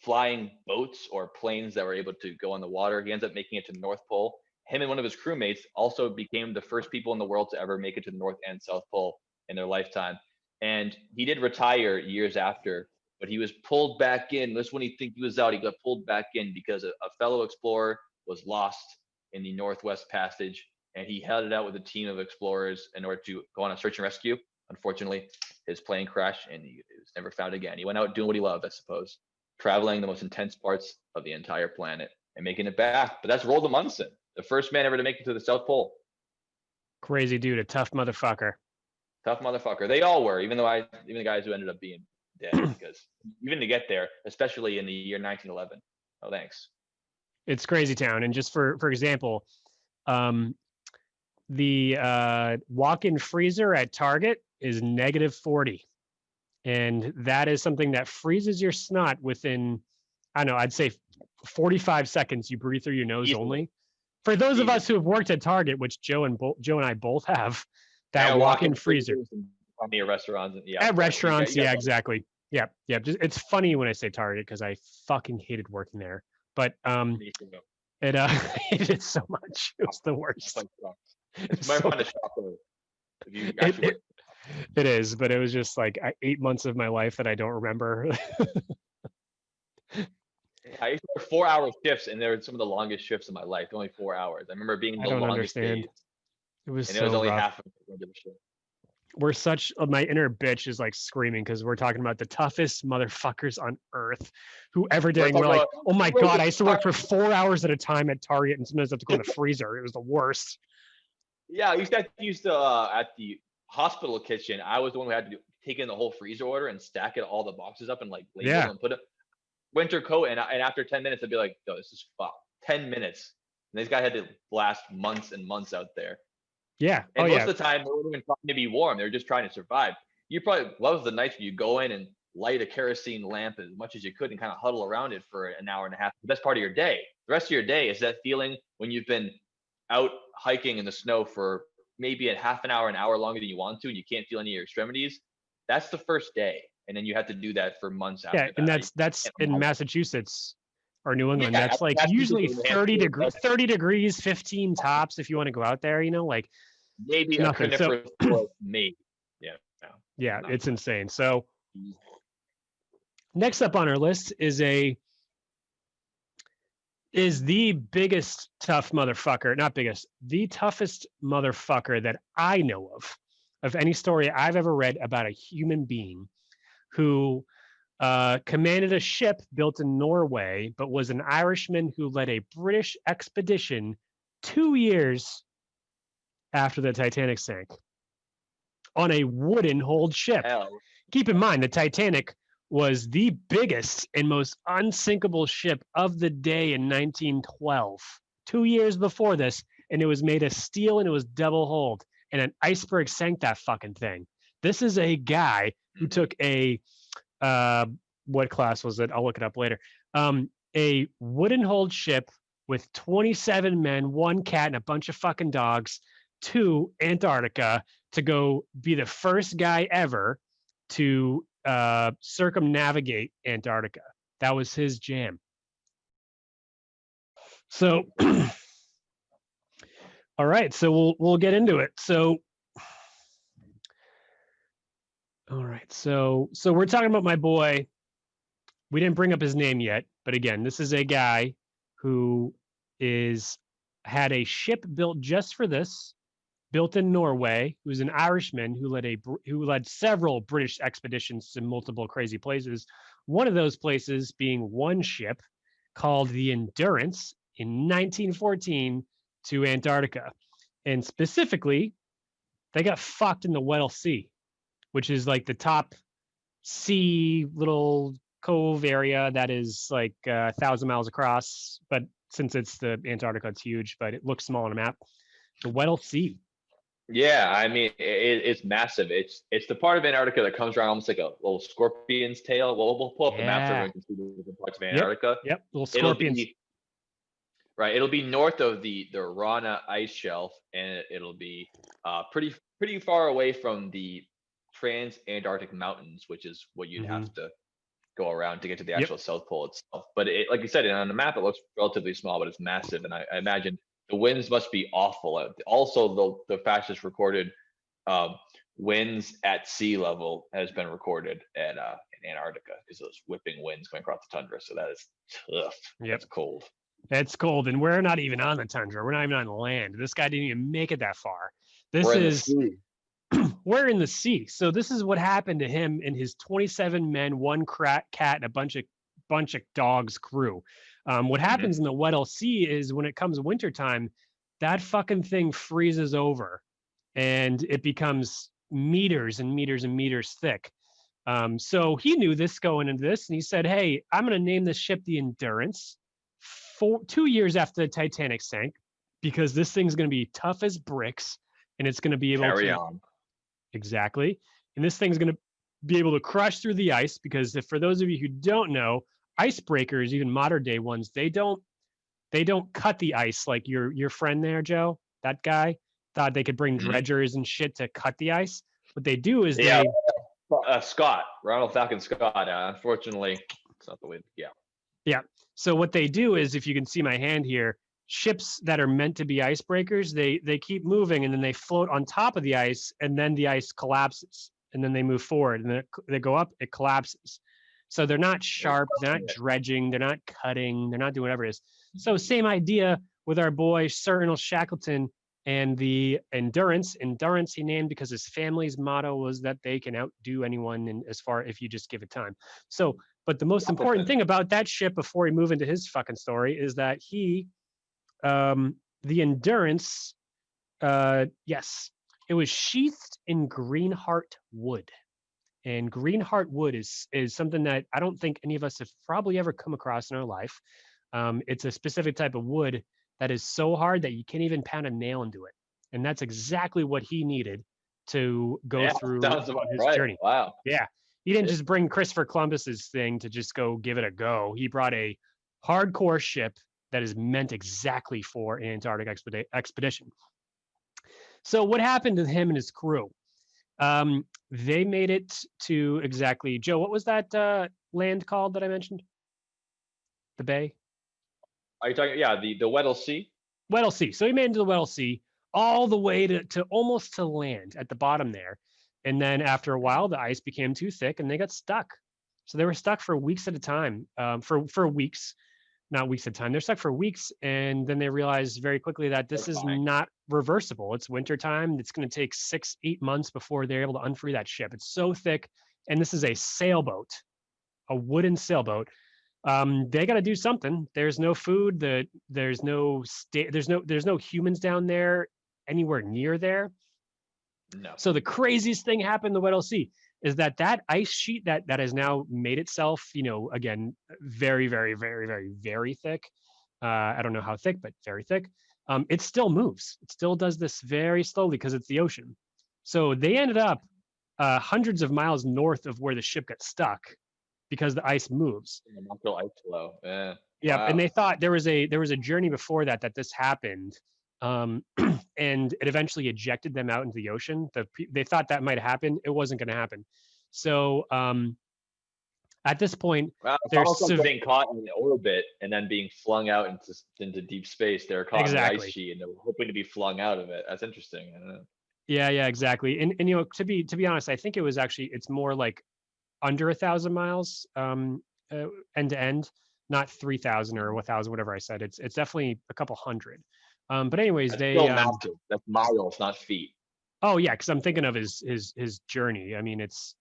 flying boats or planes that were able to go on the water. He ends up making it to the North Pole. Him and one of his crewmates also became the first people in the world to ever make it to the North and South Pole in their lifetime. And he did retire years after, but he was pulled back in. This when he think he was out, he got pulled back in because a fellow explorer was lost in the Northwest Passage, and he headed out with a team of explorers in order to go on a search and rescue. Unfortunately, his plane crashed, and he was never found again. He went out doing what he loved, I suppose, traveling the most intense parts of the entire planet and making it back. But that's Roald Amundsen, the first man ever to make it to the South Pole. Crazy dude, a tough motherfucker. Tough motherfucker. They all were, even the guys who ended up being dead, because even to get there, especially in the year 1911. Oh, thanks. It's crazy town. And just for example, the walk-in freezer at Target is -40. And that is something that freezes your snot within, I don't know, I'd say 45 seconds. You breathe through your nose only. For those of us who have worked at Target, which Joe and I both have, that walk-in freezer. Plenty of restaurants. Yeah. At restaurants, yeah, exactly. Yeah. Just, it's funny when I say Target because I fucking hated working there. But it I hated it so much. It was the worst. It's my fun to shop there. If you actually it is, but it was just like 8 months of my life that I don't remember. I used to work 4-hour shifts, and they were some of the longest shifts of my life. Only 4 hours. I remember being the longest days. It was and so it was only rough. half of the shift. We're such my inner bitch is like screaming because we're talking about the toughest motherfuckers on earth who ever did. We're like, oh my god, I used to work for 4 hours at a time at Target, and sometimes I have to go in the freezer. It was the worst. Yeah, I used to at the hospital kitchen. I was the one who had to take in the whole freezer order and stack all the boxes up and like label and put it winter coat. And after 10 minutes, I'd be like, "Yo, this is fuck." 10 minutes, and this guy had to last months and months out there. Yeah. And most of the time, they weren't even trying to be warm. They were just trying to survive. You probably love the nights when you go in and light a kerosene lamp as much as you could and kind of huddle around it for an hour and a half. The best part of your day. The rest of your day is that feeling when you've been out hiking in the snow for maybe a half an hour longer than you want to, and you can't feel any of your extremities. That's the first day, and then you have to do that for months after. Yeah, and that's in Massachusetts or New England. That's like usually 30 degrees, 15 tops if you want to go out there. You know, like maybe a coniferous forest, maybe. Yeah, it's insane. So next up on our list is the biggest tough motherfucker, not biggest, the toughest motherfucker that I know of any story I've ever read about a human being who commanded a ship built in Norway, but was an Irishman who led a British expedition 2 years after the Titanic sank on a wooden-hulled ship. Hell. Keep in mind, the Titanic was the biggest and most unsinkable ship of the day in 1912, 2 years before this, and it was made of steel and it was double-hulled, and an iceberg sank that fucking thing. This is a guy who took a, what class was it? I'll look it up later. A wooden-hulled ship with 27 men, 1 cat, and a bunch of fucking dogs to Antarctica to go be the first guy ever to circumnavigate Antarctica. That was his jam. So, all right, so we'll get into it. So, all right, so we're talking about my boy. We didn't bring up his name yet, but again, this is a guy who had a ship built just for this, built in Norway, who's an Irishman who led several British expeditions to multiple crazy places. One of those places being one ship called the Endurance in 1914 to Antarctica. And specifically, they got fucked in the Weddell Sea, which is like the top sea little cove area that is like 1,000 miles across. But since it's the Antarctica, it's huge, but it looks small on a map. The Weddell Sea. Yeah, I mean it's massive. It's the part of Antarctica that comes around almost like a little scorpion's tail. We'll pull up the map so everyone can see the different parts of Antarctica. Yep, little scorpions. It'll be north of the Rana ice shelf, and it'll be pretty far away from the Trans-Antarctic Mountains, which is what you'd have to go around to get to the actual South Pole itself. But like you said, on the map, it looks relatively small, but it's massive, and I imagine the winds must be awful. Also, the fastest recorded winds at sea level has been recorded in Antarctica, because those whipping winds going across the tundra. So that is tough. Yep. It's cold. It's cold, and we're not even on the tundra. We're not even on land. This guy didn't even make it that far. We're in the sea. So this is what happened to him and his 27 men, one cat, and a bunch of dogs crew. What happens in the Weddell Sea is when it comes wintertime, that fucking thing freezes over and it becomes meters and meters and meters thick. So he knew this going into this, and he said, hey, I'm going to name this ship the Endurance 2 years after the Titanic sank, because this thing's going to be tough as bricks, and it's going to be able carry on. Exactly. And this thing's going to be able to crush through the ice, because for those of you who don't know, icebreakers, even modern day ones, they don't cut the ice like your friend there, Joe. That guy thought they could bring dredgers and shit to cut the ice. What they do is Scott, Ronald Falcon Scott. Unfortunately, it's not the way. Yeah. So what they do is, if you can see my hand here, ships that are meant to be icebreakers, they keep moving, and then they float on top of the ice, and then the ice collapses, and then they move forward, and then they go up, it collapses. So they're not sharp, they're not dredging, they're not cutting, they're not doing whatever it is. So same idea with our boy Sir Ernest Shackleton and the Endurance. Endurance he named because his family's motto was that they can outdo anyone in as far if you just give it time. So, but the most important thing about that ship before we move into his fucking story is that the Endurance, yes, it was sheathed in greenheart wood. And greenheart wood is something that I don't think any of us have probably ever come across in our life. It's a specific type of wood that is so hard that you can't even pound a nail into it. And that's exactly what he needed to go through his journey. Wow. Yeah. He didn't just bring Christopher Columbus's thing to just go give it a go. He brought a hardcore ship that is meant exactly for an Antarctic expedition. So what happened to him and his crew? They made it to exactly, Joe, what was that land called that I mentioned? The bay? Are you talking, the Weddell Sea? Weddell Sea. So he made it to the Weddell Sea, all the way to almost to land at the bottom there. And then after a while, the ice became too thick and they got stuck. So they were stuck for weeks at a time, for weeks, not weeks at a time. They're stuck for weeks. And then they realized very quickly that this is not reversible. It's wintertime. It's going to take 6-8 months before they're able to unfree that ship. It's so thick. And this is a sailboat, a wooden sailboat. They got to do something. There's no food. There's no humans down there anywhere near there. No. So the craziest thing happened in the Weddell Sea is that ice sheet that has now made itself, again, very, very, very, very, very thick. I don't know how thick, but very thick. It still moves. It still does this very slowly because it's the ocean. So they ended up hundreds of miles north of where the ship got stuck because the ice moves. The natural ice flow. Yeah, wow. And they thought there was a journey before that this happened. And it eventually ejected them out into the ocean. They thought that might happen. It wasn't going to happen. So at this point, they're being caught in orbit and then being flung out into deep space. They're caught in the ice sheet and they're hoping to be flung out of it. That's interesting. Yeah, exactly. And to be honest, I think it's more like under 1,000 miles end to end, not 3,000 or 1,000, whatever I said. It's definitely a couple hundred. But anyways, That's they still massive. That's miles, not feet. oh yeah, because I'm thinking of his journey. I mean, it's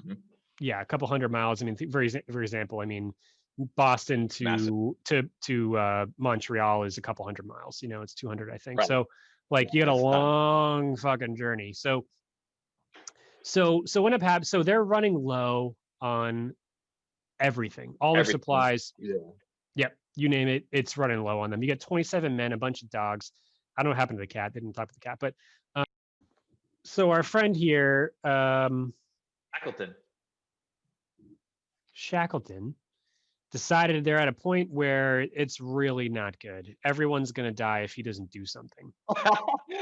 Hmm. yeah, a couple hundred miles. I mean, for example, I mean, Boston Massive. to Montreal is a couple hundred miles. You know, it's 200, I think. Right. So like you Yeah, got a it's not. long fucking journey. So what happened? So they're running low on everything, all their Everything. supplies. Yeah. Yep, you name it, it's running low on them. You got 27 men, a bunch of dogs. I don't know what happened to the cat. They didn't talk to the cat, but so our friend here, Shackleton. Shackleton, decided they're at a point where it's really not good. Everyone's gonna die if he doesn't do something.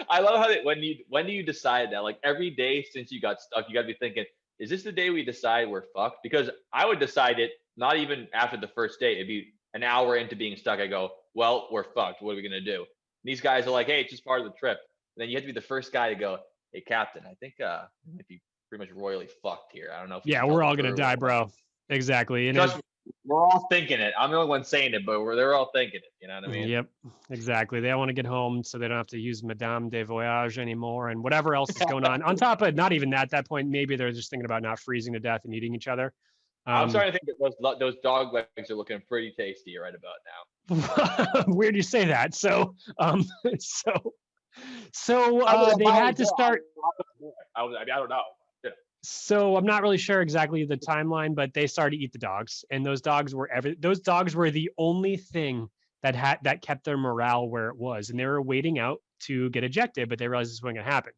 I love how when do you decide that? Like every day since you got stuck, you got to be thinking, is this the day we decide we're fucked? Because I would decide it not even after the first day. It'd be an hour into being stuck. I go, well, we're fucked. What are we gonna do? And these guys are like, hey, it's just part of the trip. And then you have to be the first guy to go, hey, Captain, I think we might be pretty much royally fucked here. I don't know if we Yeah, should tell we're the all gonna crew or die, what. bro. Exactly. And Trust me, we're all thinking it. I'm the only one saying it, but they're all thinking it. You know what I mean? yep, exactly. They all want to get home so they don't have to use Madame de Voyage anymore and whatever else is going on. On top of not even that, at that point, maybe they're just thinking about not freezing to death and eating each other. I'm starting to think that those dog legs are looking pretty tasty right about now. Weird you say that. So, they had to start. I mean, I don't know. Yeah. So I'm not really sure exactly the timeline, but they started to eat the dogs, and those dogs were those dogs were the only thing that kept their morale where it was, and they were waiting out to get ejected, but they realized this wasn't going to happen.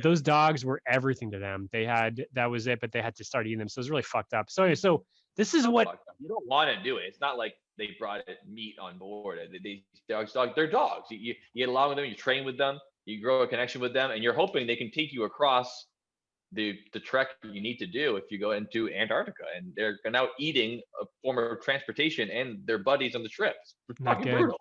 Those dogs were everything to them. That was it, but they had to start eating them, so it was really fucked up. So anyway, so this is what You don't want to do it. It's not like they brought meat on board. These dogs, they're dogs. You get along with them, you train with them, you grow a connection with them, and you're hoping they can take you across the trek you need to do if you go into Antarctica. And they're now eating a form of transportation and their buddies on the trip. It's not fucking good. brutal.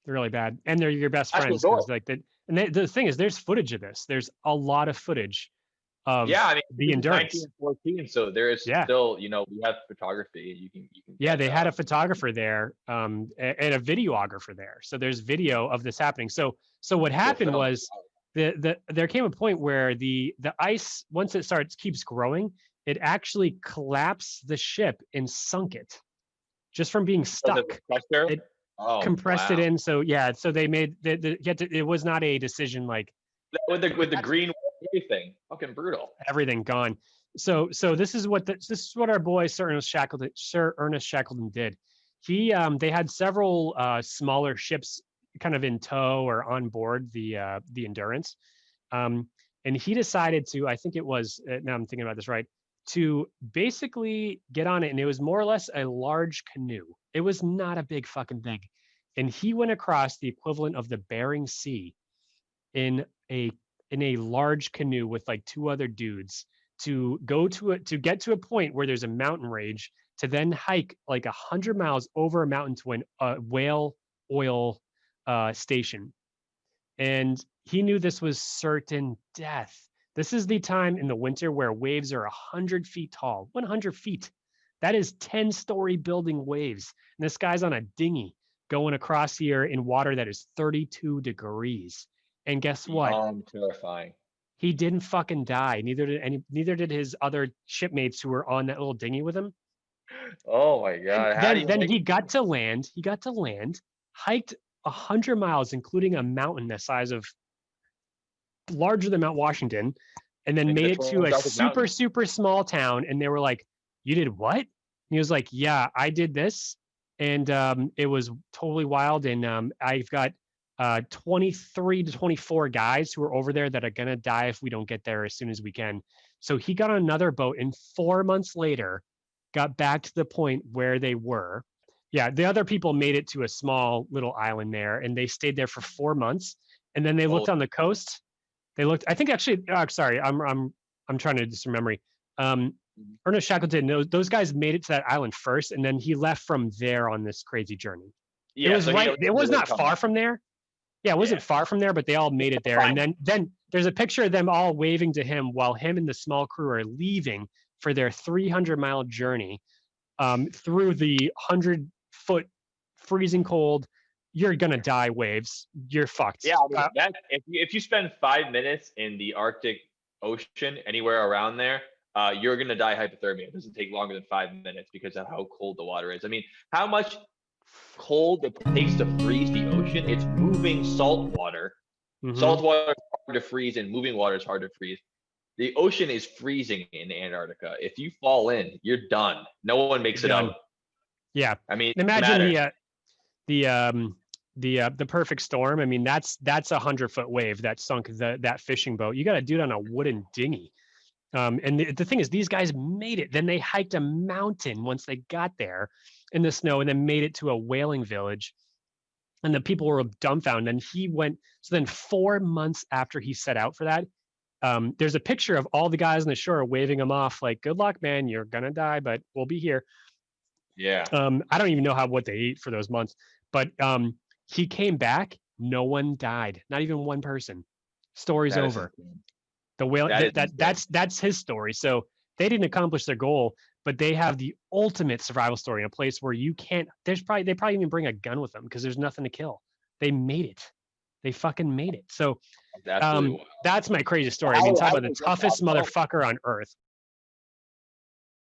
They're really bad, and they're your best That's friends the because like that. And the thing is, there's footage of this. There's a lot of footage of Yeah, I mean, the endurance. 1914, so there is Yeah. still, we have photography. You can. Yeah, they had a photographer there, and a videographer there. So there's video of this happening. So what happened was there came a point where the ice, once it keeps growing, it actually collapsed the ship and sunk it just from being stuck. It compressed it in. So yeah, so they made it was not a decision like with the green everything fucking brutal. Everything gone. So this is what our boy Sir Ernest Shackleton did. They had several smaller ships kind of in tow or on board the Endurance, and he decided to, I think it was, now I'm thinking about this right, to basically get on it, and it was more or less a large canoe. It was not a big fucking thing, and he went across the equivalent of the Bering Sea in a large canoe with like two other dudes to get to a point where there's a mountain range to then hike like 100 miles over a mountain to a whale oil station. And he knew this was certain death. This is the time in the winter where waves are 100 feet tall. 100 feet. That is 10-story building waves. And this guy's on a dinghy going across here in water that is 32 degrees. And guess what? Terrifying. He didn't fucking die. Neither did his other shipmates who were on that little dinghy with him. Oh my god! Then he got to land. He got to land, hiked 100 miles, including a mountain the size of larger than Mount Washington, and then made it to a super small town. And they were like, "You did what?" And he was like, "Yeah, I did this, and it was totally wild. And I've got 23 to 24 guys who are over there that are going to die if we don't get there as soon as we can." So he got on another boat, and 4 months later got back to the point where they were. Yeah, the other people made it to a small little island there, and they stayed there for 4 months. And then they looked on the coast. They looked, I think actually, sorry, I'm trying to just from memory. Ernest Shackleton, those guys made it to that island first, and then he left from there on this crazy journey. Yeah, it was it was not far from there. Yeah, it wasn't far from there, but they all made it there. And then there's a picture of them all waving to him while him and the small crew are leaving for their 300-mile journey through the 100-foot freezing cold, you're gonna die waves. You're fucked. Yeah, I mean, if you spend 5 minutes in the Arctic Ocean anywhere around there, you're gonna die hypothermia. It doesn't take longer than 5 minutes because of how cold the water is. I mean, how much cold it takes to freeze the ocean? It's moving salt water. Salt water is hard to freeze, and moving water is hard to freeze. The ocean is freezing in Antarctica. If you fall in, you're done. No one makes it out. Yeah. I mean, imagine the perfect storm. I mean, that's 100-foot wave that sunk that fishing boat. You got to do it on a wooden dinghy. And the thing is, these guys made it. Then they hiked a mountain once they got there in the snow, and then made it to a whaling village. And the people were dumbfounded. And he went. So then 4 months after he set out for that, there's a picture of all the guys on the shore waving him off, like, "Good luck, man. You're gonna die, but we'll be here." Yeah. I don't even know what they ate for those months, but he came back. No one died. Not even one person. Story's over. The whale. That's his story. So they didn't accomplish their goal, but they have the ultimate survival story in a place where you can't. They probably even bring a gun with them because there's nothing to kill. They made it. They fucking made it. So that's my crazy story. I mean, talk about the toughest motherfucker on earth.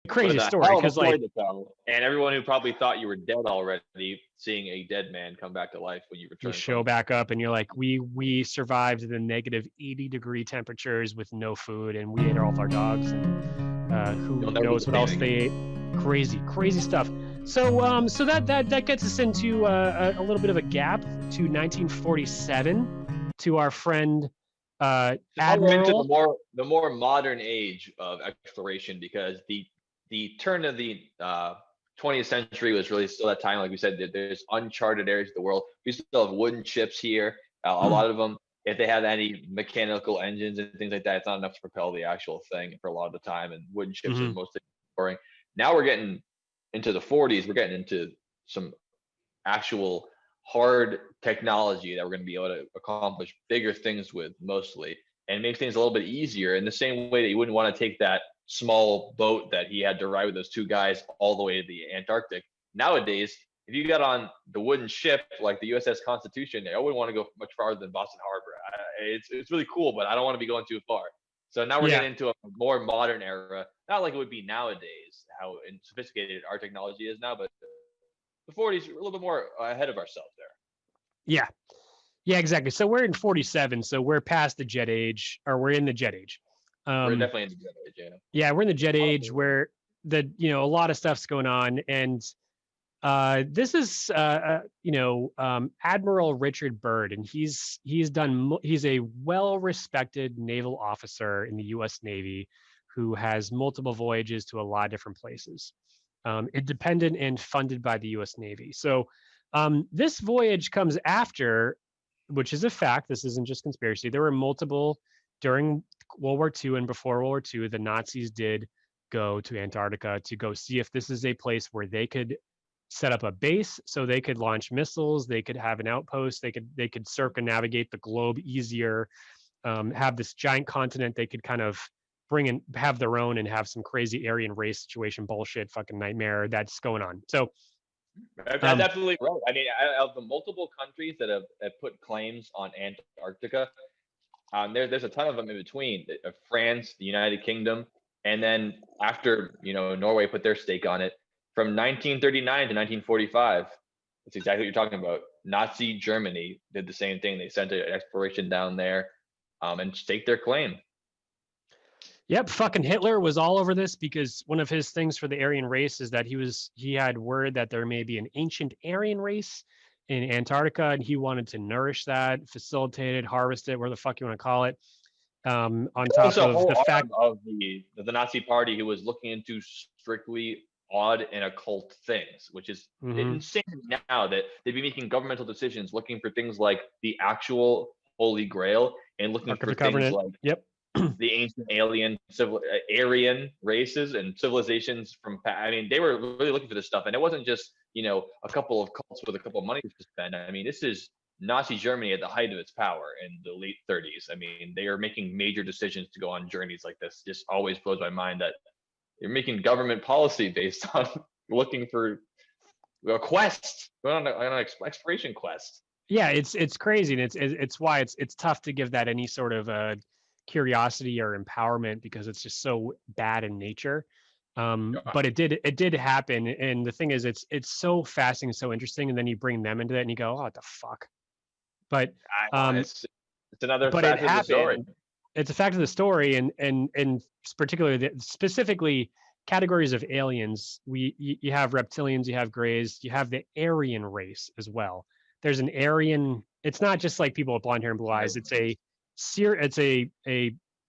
Crazy story, because like, and everyone who probably thought you were dead already, seeing a dead man come back to life when you return. You show back up, and you're like, we survived the negative 80-degree temperatures with no food, and we ate all of our dogs, and who knows what else they ate. Crazy stuff. So so that gets us into a little bit of a gap to 1947, to our friend Admiral. Into the more modern age of exploration, because the turn of the 20th century was really still that time. Like we said, there's uncharted areas of the world. We still have wooden ships here. A lot of them, if they have any mechanical engines and things like that, it's not enough to propel the actual thing for a lot of the time. And wooden ships are mostly boring. Now we're getting into the 40s. We're getting into some actual hard technology that we're going to be able to accomplish bigger things with, mostly, and make things a little bit easier, in the same way that you wouldn't want to take that small boat that he had to ride with those two guys all the way to the Antarctic. Nowadays, if you got on the wooden ship like the USS Constitution, I wouldn't want to go much farther than Boston Harbor. It's really cool, but I don't want to be going too far. So now we're getting into a more modern era, not like it would be nowadays, how sophisticated our technology is now, but the 40s, we're a little bit more ahead of ourselves there. Yeah, exactly. So we're in 47, so we're past the jet age, or we're in the jet age. We're definitely in the jet age, yeah, we're in the jet age where a lot of stuff's going on, and this is Admiral Richard Byrd, and he's a well-respected naval officer in the U.S. Navy who has multiple voyages to a lot of different places, independent and funded by the U.S. Navy. So this voyage comes after, which is a fact. This isn't just conspiracy. There were multiple during World War II and before World War II. The Nazis did go to Antarctica to go see if this is a place where they could set up a base, so they could launch missiles, they could have an outpost, they could circumnavigate the globe easier, have this giant continent they could kind of bring and have their own, and have some crazy Aryan race situation bullshit fucking nightmare that's going on. So that's absolutely right. I mean, of the multiple countries that have put claims on Antarctica, there's a ton of them in between. France, the United Kingdom, and then after Norway put their stake on it, from 1939 to 1945, that's exactly what you're talking about. Nazi Germany did the same thing. They sent an exploration down there and staked their claim. Yep, fucking Hitler was all over this, because one of his things for the Aryan race is that he had word that there may be an ancient Aryan race in Antarctica, and he wanted to nourish that, facilitate it, harvest it, where the fuck you want to call it. On top of the fact of the Nazi Party, who was looking into strictly odd and occult things, which is insane now, that they'd be making governmental decisions looking for things like the actual Holy Grail, and looking for things like the ancient Aryan races and civilizations from. I mean, they were really looking for this stuff, and it wasn't just a couple of cults with a couple of money to spend. I mean, this is Nazi Germany at the height of its power in the late 30s. I mean, they are making major decisions to go on journeys like this. Just always blows my mind that they're making government policy based on looking for a quest. We're on an exploration quest. Yeah, it's crazy, and it's why it's tough to give that any sort of curiosity or empowerment because it's just so bad in nature. But it did happen, and the thing is, it's so fascinating, so interesting, and then you bring them into that, and you go, oh, what the fuck? But it's another but fact it of the story. happened. It's a fact of the story, and particularly specifically categories of aliens. You have reptilians, you have grays, you have the Aryan race as well. There's an Aryan. It's not just like people with blonde hair and blue eyes. It's a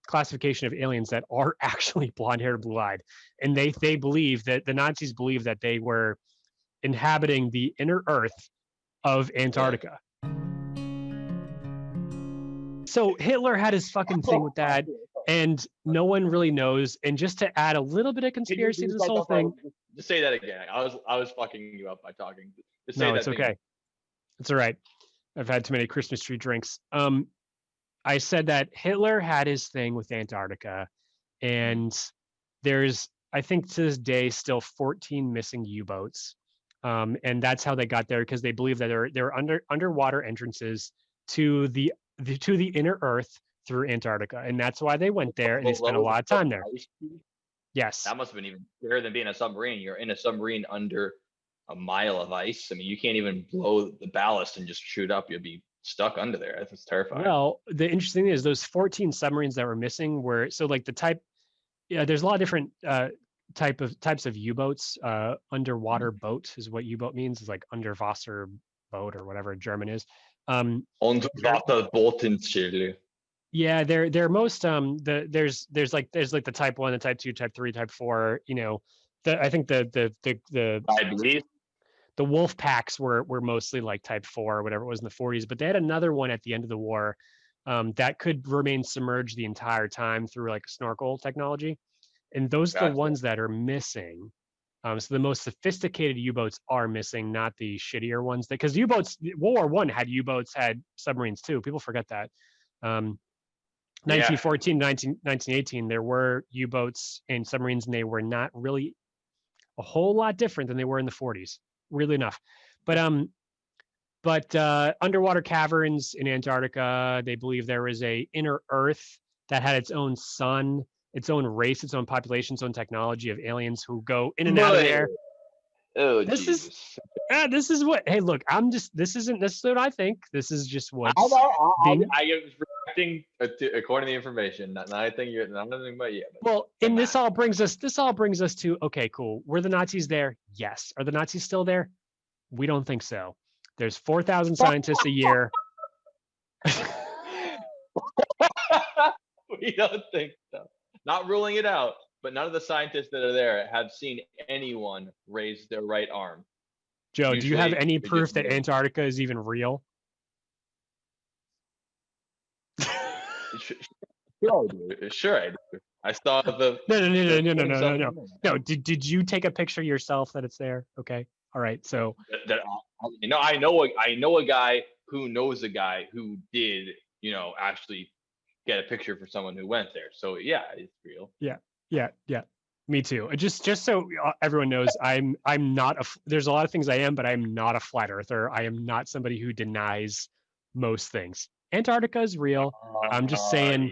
classification of aliens that are actually blonde haired, blue eyed, and they believe that the Nazis believe that they were inhabiting the inner Earth of Antarctica. So Hitler had his fucking thing with that, and no one really knows. And just to add a little bit of conspiracy to this whole thing, just say that again. I was fucking you up by talking. Just say no, that it's thing. okay. It's all right. I've had too many Christmas tree drinks. I said that Hitler had his thing with Antarctica, and there's, I think to this day, still 14 missing U-boats, and that's how they got there because they believe that there are underwater entrances to the inner Earth through Antarctica, and that's why they went there and they spent a lot of time there. Yes, that must have been even scarier than being a submarine. You're in a submarine under a mile of ice. I mean, you can't even blow the ballast and just shoot up. You'll be stuck under there. That's terrifying. Well, the interesting thing is those 14 submarines that were missing were so like the type. Yeah, there's a lot of different types of U-boats. Underwater boat is what U-boat means. It's like Underwasser boat or whatever German is. Unterwasserbootenschild. Yeah, they're most there's like the type 1, the type 2, type 3, type 4, you know. I think I believe the wolf packs were mostly like type 4 or whatever it was in the 40s, but they had another one at the end of the war that could remain submerged the entire time through like snorkel technology. And those are the ones that are missing. So the most sophisticated U-boats are missing, not the shittier ones. Because U-boats, World War I had U-boats, had submarines too. People forget that. 1914, 1918, there were U-boats and submarines, and they were not really a whole lot different than they were in the 40s, weirdly enough. But underwater caverns in Antarctica, they believe there was a inner Earth that had its own sun, its own race, its own population, its own technology of aliens who go in and out of there. Oh, this Jesus. This is what. Hey, look, this isn't necessarily what I think. This is just what I am reacting according to the information. Not anything you're not anything about you. Well, and this all brings us to okay, cool. Were the Nazis there? Yes. Are the Nazis still there? We don't think so. There's 4,000 scientists a year. We don't think so. Not ruling it out, but none of the scientists that are there have seen anyone raise their right arm. Joe, do you have any proof that Antarctica is even real? Sure, I do. I saw the. No. No, did you take a picture yourself that it's there? Okay, all right. So I know a guy who knows a guy who did, actually get a picture for someone who went there. So yeah, it's real. Yeah. Me too. Just so everyone knows, I'm not there's a lot of things I am, but I'm not a flat earther. I am not somebody who denies most things. Antarctica is real. I'm just saying.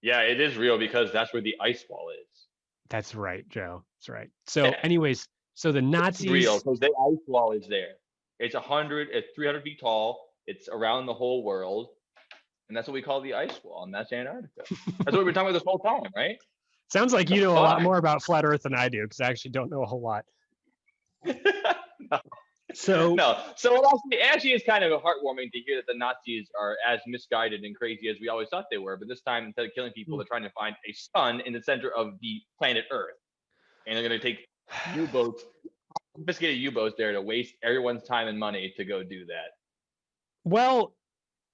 Yeah, it is real because that's where the ice wall is. That's right, Joe. That's right. So, anyways, so the Nazis. It's real because the ice wall is there. It's 300 feet tall. It's around the whole world, and that's what we call the ice wall, and that's Antarctica. That's what we've been talking about this whole time, right? Sounds like you know a lot more about flat Earth than I do, because I actually don't know a whole lot. No. So it actually is kind of heartwarming to hear that the Nazis are as misguided and crazy as we always thought they were. But this time, instead of killing people, they're trying to find a sun in the center of the planet Earth, and they're going to take U-boats, sophisticated U-boats, there to waste everyone's time and money to go do that. Well,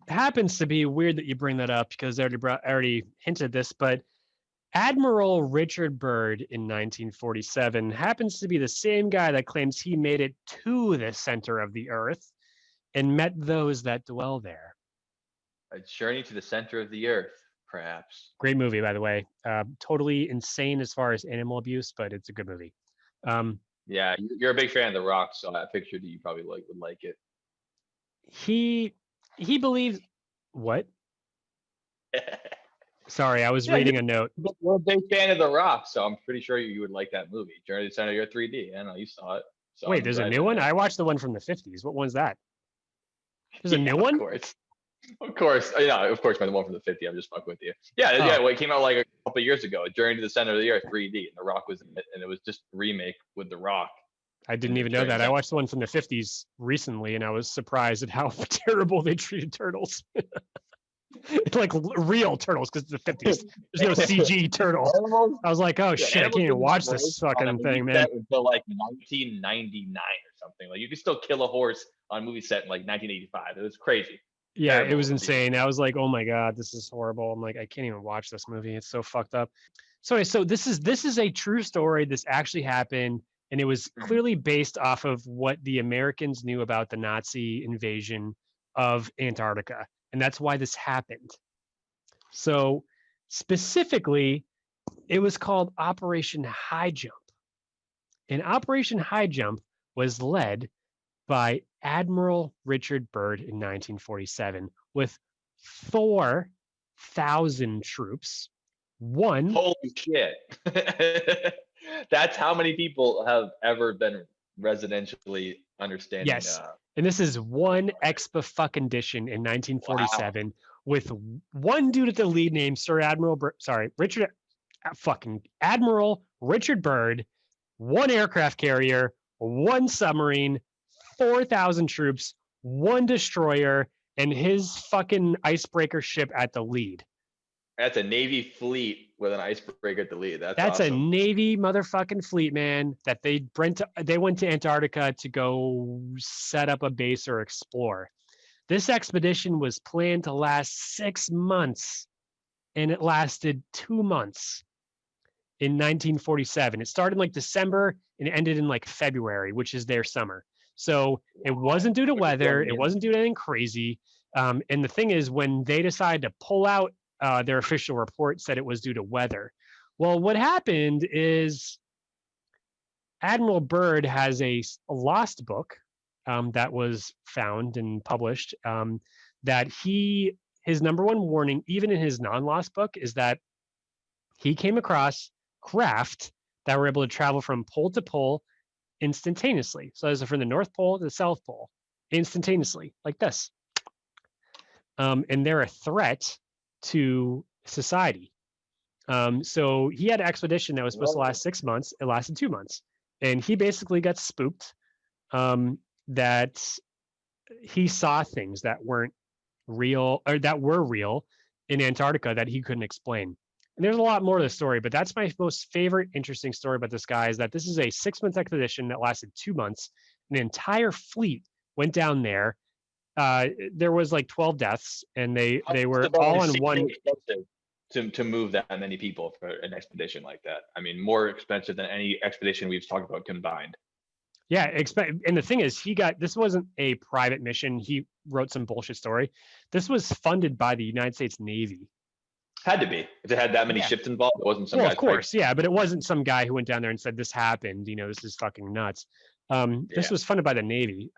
it happens to be weird that you bring that up because I already hinted this, but Admiral Richard Byrd in 1947 happens to be the same guy that claims he made it to the center of the Earth and met those that dwell there. A journey to the center of the Earth, perhaps. Great movie, by the way. Totally insane as far as animal abuse, but it's a good movie. Yeah, you're a big fan of The Rock, so I figured you probably would like it. He believes what? Sorry, I was reading a note. You're a big fan of The Rock, so I'm pretty sure you would like that movie. Journey to the Center of Your 3D. I don't know, you saw it. So Wait, I'm there's a glad new one? I watched the one from the 50s. What one's that? There's a new one? Of course. Of course. Yeah, of course, the one from the 50s. I'm just fucking with you. Yeah, yeah. Oh. Well, it came out like a couple of years ago. Journey to the Center of the Earth 3D, and The Rock was in it, and it was just a remake with The Rock. I didn't even know that. I watched the one from the 50s recently, and I was surprised at how terrible they treated turtles. Like real turtles, because it's the 50s. There's no CG turtle. I was like, oh shit, I can't even watch this fucking thing, man. Until like 1999 or something. Like you could still kill a horse on a movie set in like 1985. It was crazy. Yeah, terrible. It was insane. I was like, oh my god, this is horrible. I'm like, I can't even watch this movie. It's so fucked up. So this is a true story. This actually happened, and it was clearly based off of what the Americans knew about the Nazi invasion of Antarctica. And that's why this happened. So specifically, it was called Operation High Jump. And Operation High Jump was led by Admiral Richard Byrd in 1947 with 4,000 troops. Holy shit. That's how many people have ever been residentially understanding. Yes. And this is one expa-fucking-dition in 1947 wow. With one dude at the lead named Admiral Richard Byrd, one aircraft carrier, one submarine, 4,000 troops, one destroyer, and his fucking icebreaker ship at the lead. That's a Navy fleet with an icebreaker at the lead. That's awesome. A Navy motherfucking fleet, man, that they went to Antarctica to go set up a base or explore. This expedition was planned to last 6 months, and it lasted 2 months in 1947. It started in like December and it ended in like February, which is their summer. So it wasn't due to weather. It wasn't due to anything crazy. And the thing is, when they decided to pull out, their official report said it was due to weather. Well, what happened is Admiral Byrd has a lost book that was found and published that his number one warning, even in his non-lost book, is that he came across craft that were able to travel from pole to pole instantaneously. So as from the North Pole to the South Pole instantaneously, like this. And they're a threat to society. So he had an expedition that was supposed to last 6 months. It lasted 2 months. And he basically got spooked that he saw things that weren't real, or that were real in Antarctica that he couldn't explain. And there's a lot more to the story, but that's my most favorite interesting story about this guy, is that this is a 6-month expedition that lasted 2 months. An entire fleet went down there. There was like 12 deaths, and they were all on one. To move that many people for an expedition like that. I mean, more expensive than any expedition we've talked about combined. Yeah, and the thing is, this wasn't a private mission. He wrote some bullshit story. This was funded by the United States Navy. Had to be. If it had that many ships involved, it wasn't some guy. Of course, yeah, but it wasn't some guy who went down there and said this happened. This is fucking nuts. This was funded by the Navy.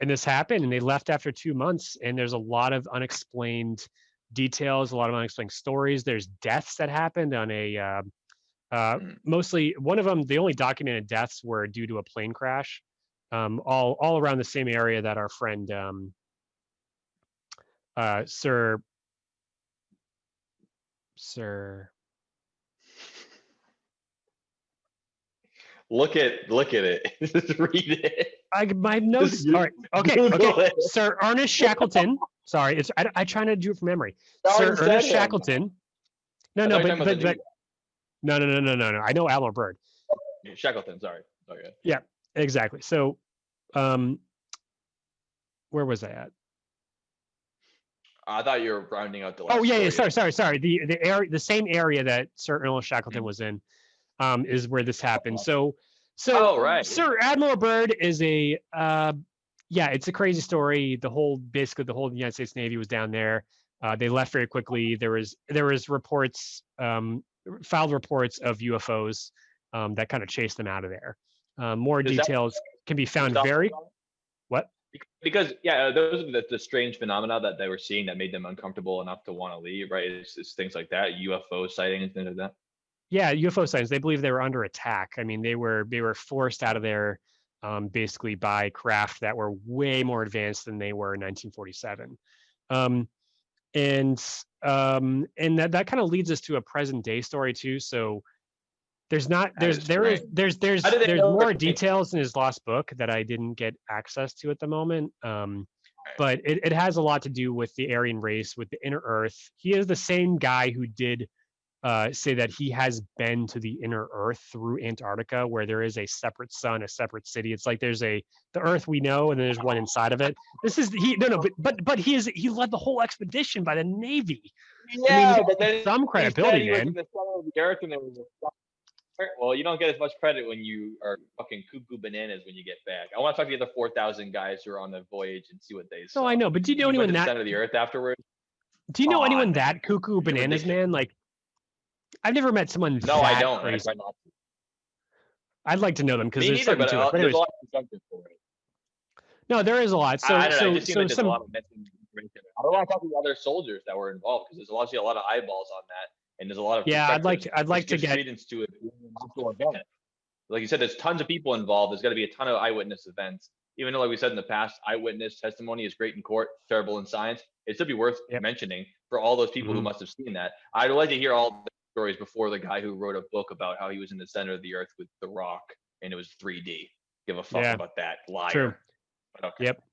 And this happened, and they left after 2 months, and there's a lot of unexplained details, a lot of unexplained stories. There's deaths that happened on a mostly, one of them, the only documented deaths were due to a plane crash, all around the same area that our friend Sir Look at it. Just read it. My notes. All right. Okay. Sir Ernest Shackleton. Sorry, I try to do it from memory. Sir Ernest Shackleton. No. I know Admiral Byrd. Shackleton. Sorry. Okay. Yeah, exactly. So, where was I at? I thought you were rounding out the last. Oh yeah. Sorry. The same area that Sir Ernest Shackleton was in, is where this happened. So right. Sir Admiral Byrd is it's a crazy story. The whole United States Navy was down there. They left very quickly. There was reports, filed reports of UFOs that kind of chased them out of there. More Does that details can be found stop very. them? What? Because yeah, those are the strange phenomena that they were seeing that made them uncomfortable enough to want to leave, right? It's things like that, UFO sightings, things like that. Yeah, UFO sightings. They believe they were under attack. I mean, they were forced out of there, basically by craft that were way more advanced than they were in 1947. Um, and that kind of leads us to a present day story too. So there's not That is strange. How did they there's know more everything? details in his lost book that I didn't get access to at the moment. But it has a lot to do with the Aryan race, with the inner Earth. He is the same guy who did say that he has been to the inner Earth through Antarctica, where there is a separate sun, a separate city. It's like there's the Earth we know, and then there's one inside of it. This is he no, but he led the whole expedition by the Navy. I mean, Yeah, but then some he credibility, said he was man. in the center of the earth and there was a well, you don't get as much credit when you are fucking cuckoo bananas when you get back. I want to talk to the other 4,000 guys who are on the voyage and see what they saw. No, I know, but do you know You went anyone to the that? center of the earth afterwards? Do you Come know anyone on, man. that cuckoo You're bananas, ridiculous. man? Like, I've never met someone No, I that don't. And I crazy. try not to. I'd like to know them because Me there's neither, something but to it. But there's anyways, a lot of consumption for it. no, there is a lot. So I don't know. It so just seems so like there's a some lot of missing information. I don't want to talk to the other soldiers that were involved because there's obviously a lot of eyeballs on that, and there's a lot of yeah, perspectives. I'd like which to gives get credence to it being an actual event. Like you said, there's tons of people involved. There's got to be a ton of eyewitness events. Even though, like we said in the past, eyewitness testimony is great in court, terrible in science. It should be worth yep. mentioning for all those people who Mhm. must have seen that. I'd like to hear all the stories before the guy who wrote a book about how he was in the center of the earth with the rock and it was 3D. Give a fuck Yeah, about that liar. true. But okay. Yep.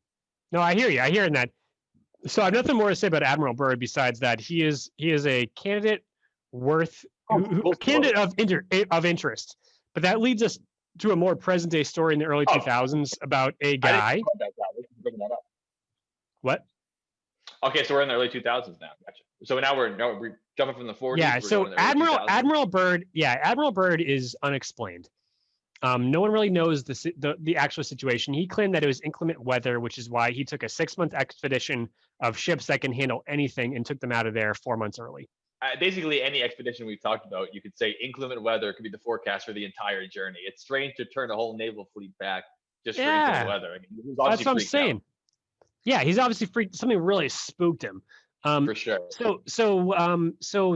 No, I hear you. I hear in that. So I have nothing more to say about Admiral Byrd besides that he is a candidate worth a candidate of interest. But that leads us to a more present day story in the early 2000s about a guy. What? Okay, so we're in the early 2000s now. Gotcha. So now we're jumping from the 40s. Yeah. So Admiral Byrd. Yeah, Admiral Byrd is unexplained. No one really knows the actual situation. He claimed that it was inclement weather, which is why he took a 6-month expedition of ships that can handle anything and took them out of there 4 months early. Basically, any expedition we've talked about, you could say inclement weather could be the forecast for the entire journey. It's strange to turn a whole naval fleet back just for inclement weather. I mean, that's what I'm saying. Out. Yeah, he's obviously freaked. Something really spooked him. For sure. So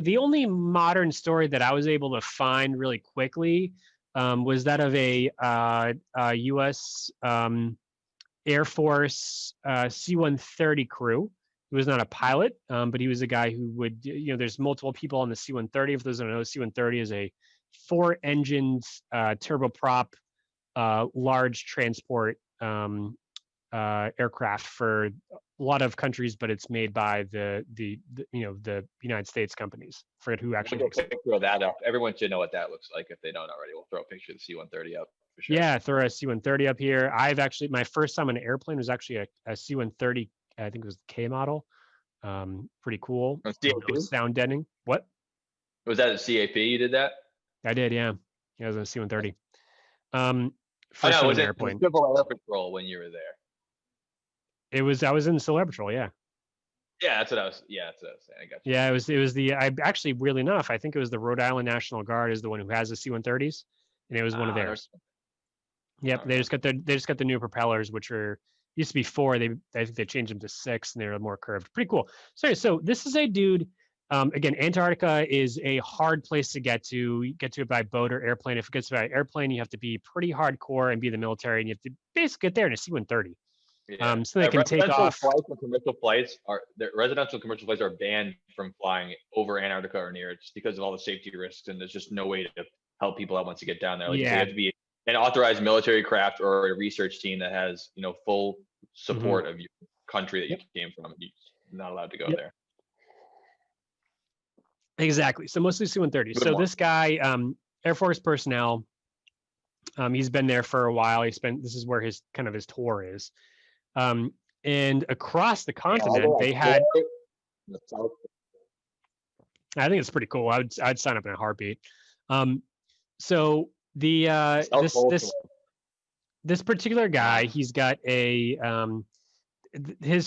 the only modern story that I was able to find really quickly was that of a U.S. Air Force C-130 crew. He was not a pilot, but he was a guy who would, there's multiple people on the C-130. If those don't know, C-130 is a 4-engined turboprop large transport aircraft for a lot of countries, but it's made by the United States companies. Forget who actually makes it. Throw that up. Everyone should know what that looks like if they don't already. We'll throw a picture of the C-130 up for sure. Yeah, throw a C-130 up here. My first time on an airplane was actually a C-130. I think it was the K model. Pretty cool. It was sound deadening. What? Was that a CAP you did that? I did, yeah. Yeah, it was a C-130. First was it airplane. Civil Air Patrol when you were there? I was in the Civil Air Patrol, yeah. Yeah, that's what I was saying. I got you. Yeah, it was I actually, weirdly enough, I think it was the Rhode Island National Guard is the one who has the C-130s, and it was one of theirs. Yep, they just got the new propellers, which used to be 4. I think they changed them to 6, and they're more curved. Pretty cool. So this is a dude. Again, Antarctica is a hard place to get to. You get to it by boat or airplane. If it gets by airplane, you have to be pretty hardcore and be in the military, and you have to basically get there in a C-130. Yeah. So they can take off. Residential commercial flights are banned from flying over Antarctica or near it just because of all the safety risks, and there's just no way to help people out once you get down there. Like, you have to be an authorized military craft or a research team that has, full support of your country that you came from. You're not allowed to go there. Exactly. So mostly C-130. So this guy, Air Force personnel, he's been there for a while. This is where his tour is. And across the continent, they had. I think it's pretty cool. I'd sign up in a heartbeat. So this particular guy, he's got his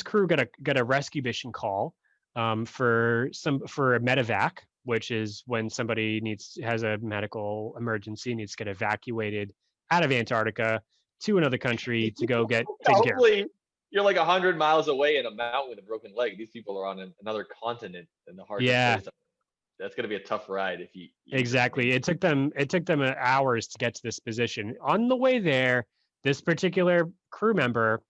crew got a rescue mission call for a medevac, which is when somebody has a medical emergency, needs to get evacuated out of Antarctica to another country to go get taken care of. Hopefully, you're like 100 miles away in a mountain with a broken leg. These people are on another continent in the harshest Yeah, place. That's going to be a tough ride if you exactly. It took them hours to get to this position. On the way there, this particular crew member,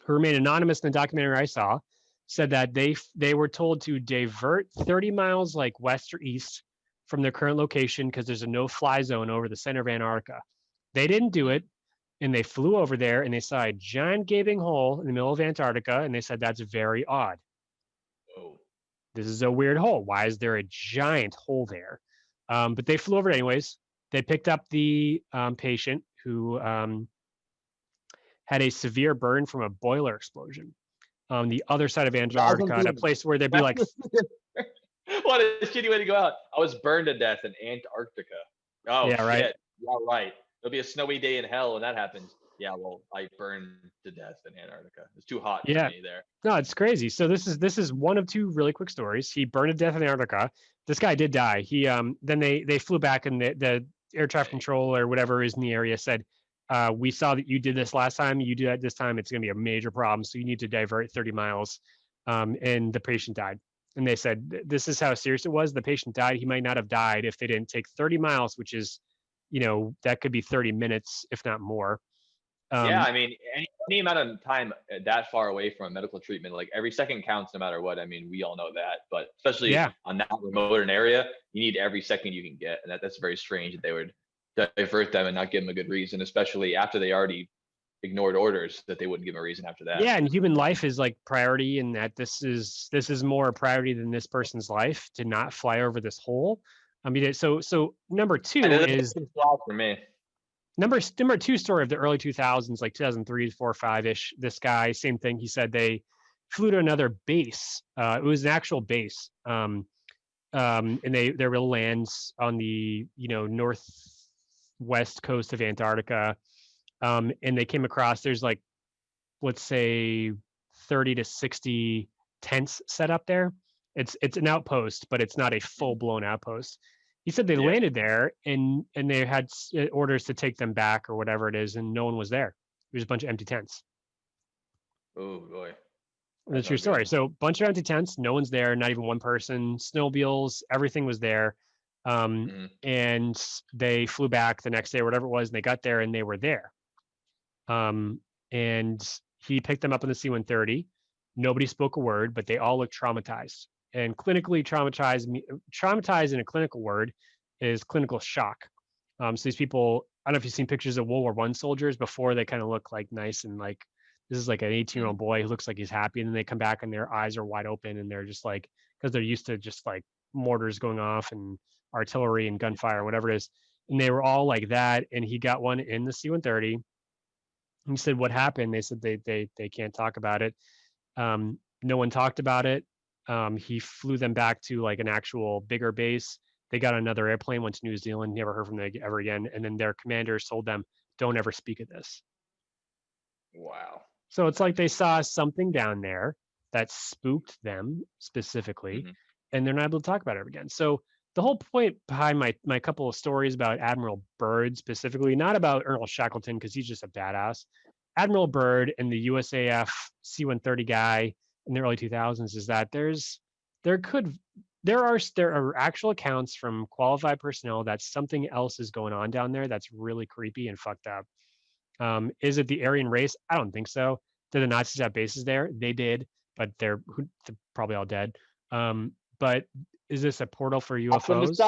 who remained anonymous in the documentary I saw, said that they were told to divert 30 miles like west or east from their current location because there's a no-fly zone over the center of Antarctica. They didn't do it, and they flew over there and they saw a giant gaping hole in the middle of Antarctica, and they said that's very odd. Oh. This is a weird hole. Why is there a giant hole there? But they flew over anyways. They picked up the patient who had a severe burn from a boiler explosion on the other side of Antarctica, at a place where there'd be like. What a shitty way to go out. I was burned to death in Antarctica. Oh, yeah, right. Shit. Yeah, right. It'll be a snowy day in hell when that happens. Yeah, well, I burned to death in Antarctica. It's too hot for me there. No, it's crazy. So this is one of two really quick stories. He burned to death in Antarctica. This guy did die. He then they flew back, and the air traffic control or whatever is in the area said, we saw that you did this last time. You do that this time, it's going to be a major problem. So you need to divert 30 miles. And the patient died. And they said, this is how serious it was. The patient died. He might not have died if they didn't take 30 miles, which is, that could be 30 minutes, if not more. Yeah, I mean, any amount of time that far away from a medical treatment, like every second counts no matter what. I mean, we all know that, but especially on that remote an area, you need every second you can get. And that's very strange that they would divert them and not give them a good reason, especially after they already ignored orders, that they wouldn't give them a reason after that. Yeah, and human life is like priority, and that this is more a priority than this person's life to not fly over this hole. I mean, so number two is for me. Number two story of the early 2000s, like 2003, 4, 5-ish. This guy, same thing. He said they flew to another base. It was an actual base, and there were lands on the northwest coast of Antarctica, and they came across. There's like, let's say, 30 to 60 tents set up there. It's an outpost, but it's not a full blown outpost. He said they landed there and they had orders to take them back or whatever it is, and no one was there. There's a bunch of empty tents. Oh boy. That's your story. So bunch of empty tents, no one's there, not even one person. Snowmobiles, everything was there. And they flew back the next day or whatever it was, and they got there and they were there. And he picked them up on the C-130. Nobody spoke a word, but they all looked traumatized. And clinically traumatized in a clinical word is clinical shock. So these people, I don't know if you've seen pictures of World War I soldiers before. They kind of look like nice and like, this is like an 18-year-old boy who looks like he's happy, and then they come back and their eyes are wide open, and they're just like, because they're used to just like mortars going off and artillery and gunfire, whatever it is. And they were all like that. And he got one in the C-130. He said, what happened? They said they can't talk about it. No one talked about it. He flew them back to like an actual bigger base. They got another airplane, went to New Zealand, never heard from them ever again. And then their commanders told them, don't ever speak of this. Wow. So it's like they saw something down there that spooked them specifically, and they're not able to talk about it again. So the whole point behind my couple of stories about Admiral Byrd specifically, not about Earl Shackleton, because he's just a badass. Admiral Byrd and the USAF C-130 guy in the early 2000s is that there are actual accounts from qualified personnel that something else is going on down there that's really creepy and fucked up. Is it the Aryan race? I don't think so. Did the Nazis have bases there? They did, but they're probably all dead. But is this a portal for UFOs?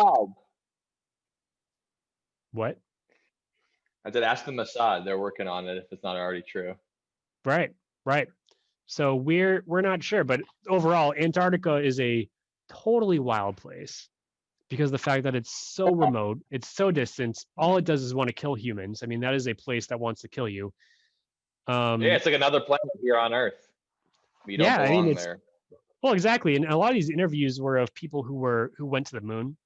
What? I did ask the Mossad. They're working on it if it's not already true. Right. So we're not sure, but overall, Antarctica is a totally wild place because of the fact that it's so remote, it's so distant. All it does is want to kill humans. I mean, that is a place that wants to kill you. It's like another planet here on Earth. We don't belong there. Well, exactly. And a lot of these interviews were of people who went to the moon.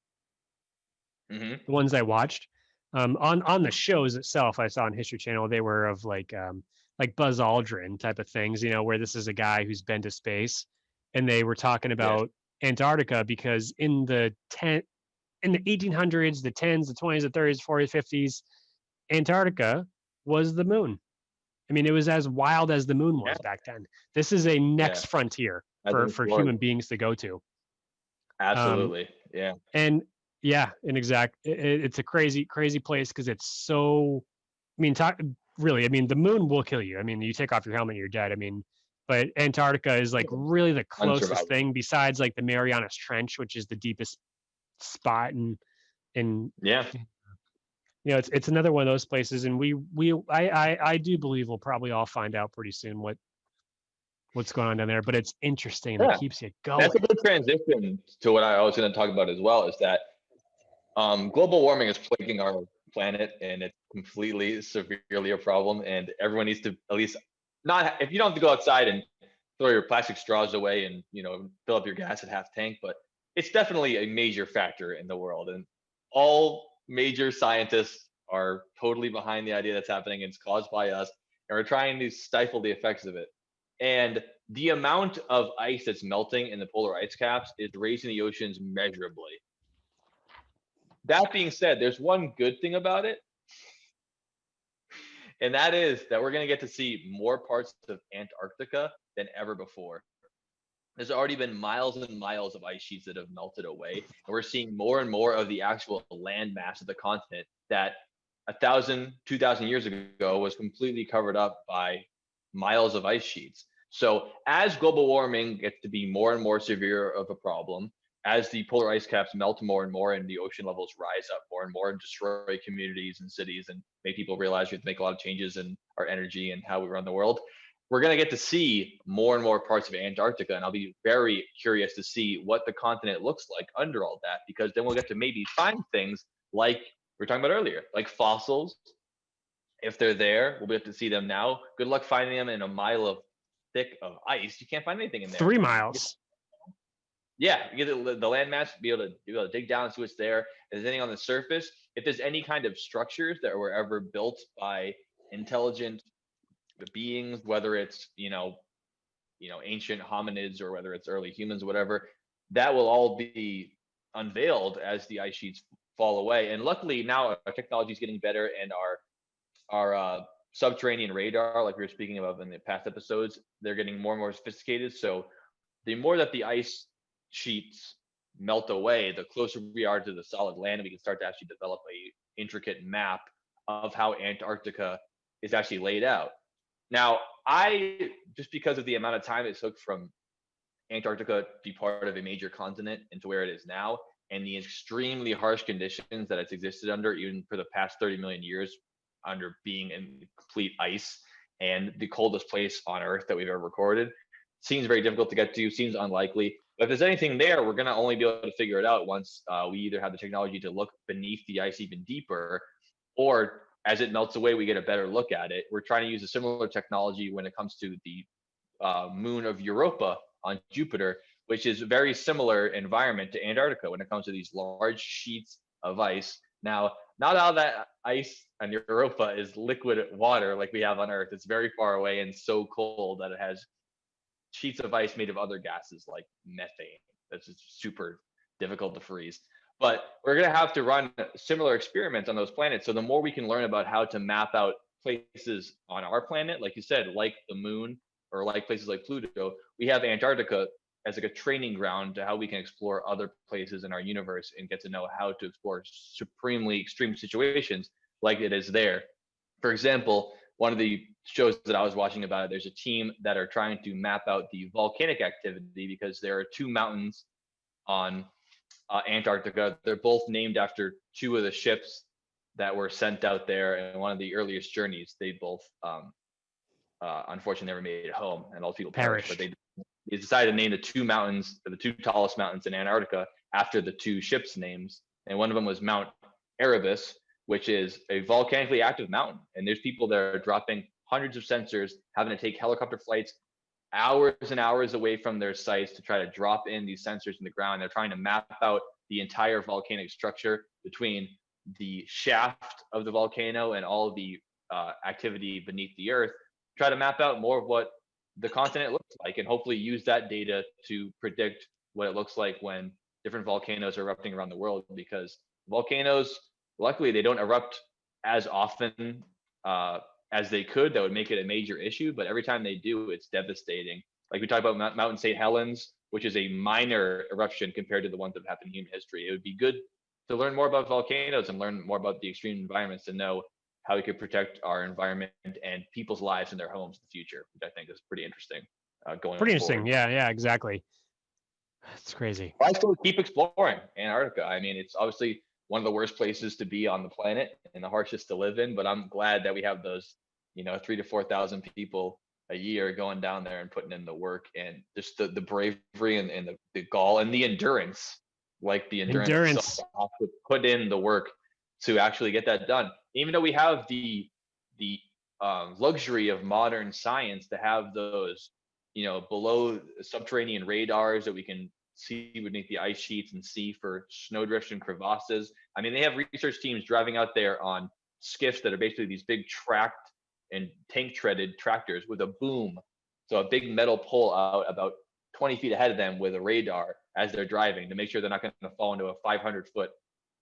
The ones I watched. On the shows itself, I saw on History Channel, they were of like Buzz Aldrin type of things, where this is a guy who's been to space, and they were talking about Antarctica because in the 1800s, the 10s, the 20s, the 30s, 40s, 50s, Antarctica was the moon. I mean, it was as wild as the moon Yeah, was back then. This is a yeah. next frontier As an for explorer. human beings to go to. Um, Absolutely. Yeah. and yeah, and it's a crazy place because it's so. I mean, really. I mean, the moon will kill you. I mean, you take off your helmet, you're dead. I mean, but Antarctica is like really the closest Unsurvivable. thing besides like the Marianas Trench, which is the deepest spot in Yeah. it's another one of those places, and I do believe we'll probably all find out pretty soon what's going on down there. But it's interesting and it Yeah. keeps you That's a going. good transition to what I was going to talk about as well, is that global warming is plaguing our planet, and it's completely severely a problem. And everyone needs to at least not, if you don't have to go outside and throw your plastic straws away and fill up your gas at half tank, but it's definitely a major factor in the world. And all major scientists are totally behind the idea that's happening. And it's caused by us, and we're trying to stifle the effects of it. And the amount of ice that's melting in the polar ice caps is raising the oceans measurably. That being said, there's one good thing about it, and that is that we're going to get to see more parts of Antarctica than ever before. There's already been miles and miles of ice sheets that have melted away, and we're seeing more and more of the actual land mass of the continent that 1,000, 2,000 years ago was completely covered up by miles of ice sheets. So as global warming gets to be more and more severe of a problem, as the polar ice caps melt more and more and the ocean levels rise up more and more and destroy communities and cities and make people realize we have to make a lot of changes in our energy and how we run the world, we're going to get to see more and more parts of Antarctica. And I'll be very curious to see what the continent looks like under all that, because then we'll get to maybe find things like we were talking about earlier, like fossils. If they're there, we'll be able to see them now. Good luck finding them in a mile of thick of ice. You can't find anything in there. 3 miles. Yeah, you get the landmass, be able to dig down, see what's there. If there's anything on the surface, if there's any kind of structures that were ever built by intelligent beings, whether it's ancient hominids or whether it's early humans, whatever, that will all be unveiled as the ice sheets fall away. And luckily now our technology is getting better, and our subterranean radar, like we were speaking about in the past episodes, they're getting more and more sophisticated. So the more that the ice sheets melt away, the closer we are to the solid land, and we can start to actually develop a intricate map of how Antarctica is actually laid out. Now, just because of the amount of time it took from Antarctica to be part of a major continent into where it is now, and the extremely harsh conditions that it's existed under, even for the past 30 million years, under being in complete ice and the coldest place on Earth that we've ever recorded, seems very difficult to get to, seems unlikely. But if there's anything there, we're going to only be able to figure it out once we either have the technology to look beneath the ice even deeper, or as it melts away, we get a better look at it. We're trying to use a similar technology when it comes to the moon of Europa on Jupiter, which is a very similar environment to Antarctica when it comes to these large sheets of ice. Now, not all that ice on Europa is liquid water like we have on Earth. It's very far away and so cold that it has sheets of ice made of other gases like methane. That's just super difficult to freeze. But we're going to have to run similar experiments on those planets. So the more we can learn about how to map out places on our planet, like you said, like the moon or like places like Pluto, we have Antarctica as like a training ground to how we can explore other places in our universe and get to know how to explore supremely extreme situations like it is there. For example, one of the shows that I was watching about it, there's a team that are trying to map out the volcanic activity because there are two mountains on Antarctica. They're both named after two of the ships that were sent out there in one of the earliest journeys. They both, unfortunately, never made it home, and all people perished. But they decided to name the two mountains, or the two tallest mountains in Antarctica, after the two ships' names. And one of them was Mount Erebus, which is a volcanically active mountain. And there's people that are dropping hundreds of sensors, having to take helicopter flights hours and hours away from their sites to try to drop in these sensors in the ground. They're trying to map out the entire volcanic structure between the shaft of the volcano and all of the activity beneath the earth, try to map out more of what the continent looks like, and hopefully use that data to predict what it looks like when different volcanoes are erupting around the world. Because volcanoes, luckily, they don't erupt as often as they could, that would make it a major issue. But every time they do, it's devastating. Like we talked about Mountain St. Helens, which is a minor eruption compared to the ones that have happened in human history. It would be good to learn more about volcanoes and learn more about the extreme environments to know how we could protect our environment and people's lives and their homes in the future, which I think is pretty interesting going Pretty interesting. forward. Yeah, exactly. It's crazy. I still keep exploring Antarctica. I mean, it's obviously one of the worst places to be on the planet and the harshest to live in, but I'm glad that we have those, 3 to 4,000 people a year going down there and putting in the work, and just the bravery and the gall and the endurance, like the endurance itself, to have to put in the work to actually get that done. Even though we have the luxury of modern science to have those, below subterranean radars that we can see beneath the ice sheets and see for snowdrifts and crevasses. I mean, they have research teams driving out there on skiffs that are basically these big tracked and tank treaded tractors with a boom. So a big metal pole out about 20 feet ahead of them with a radar as they're driving to make sure they're not going to fall into a 500-foot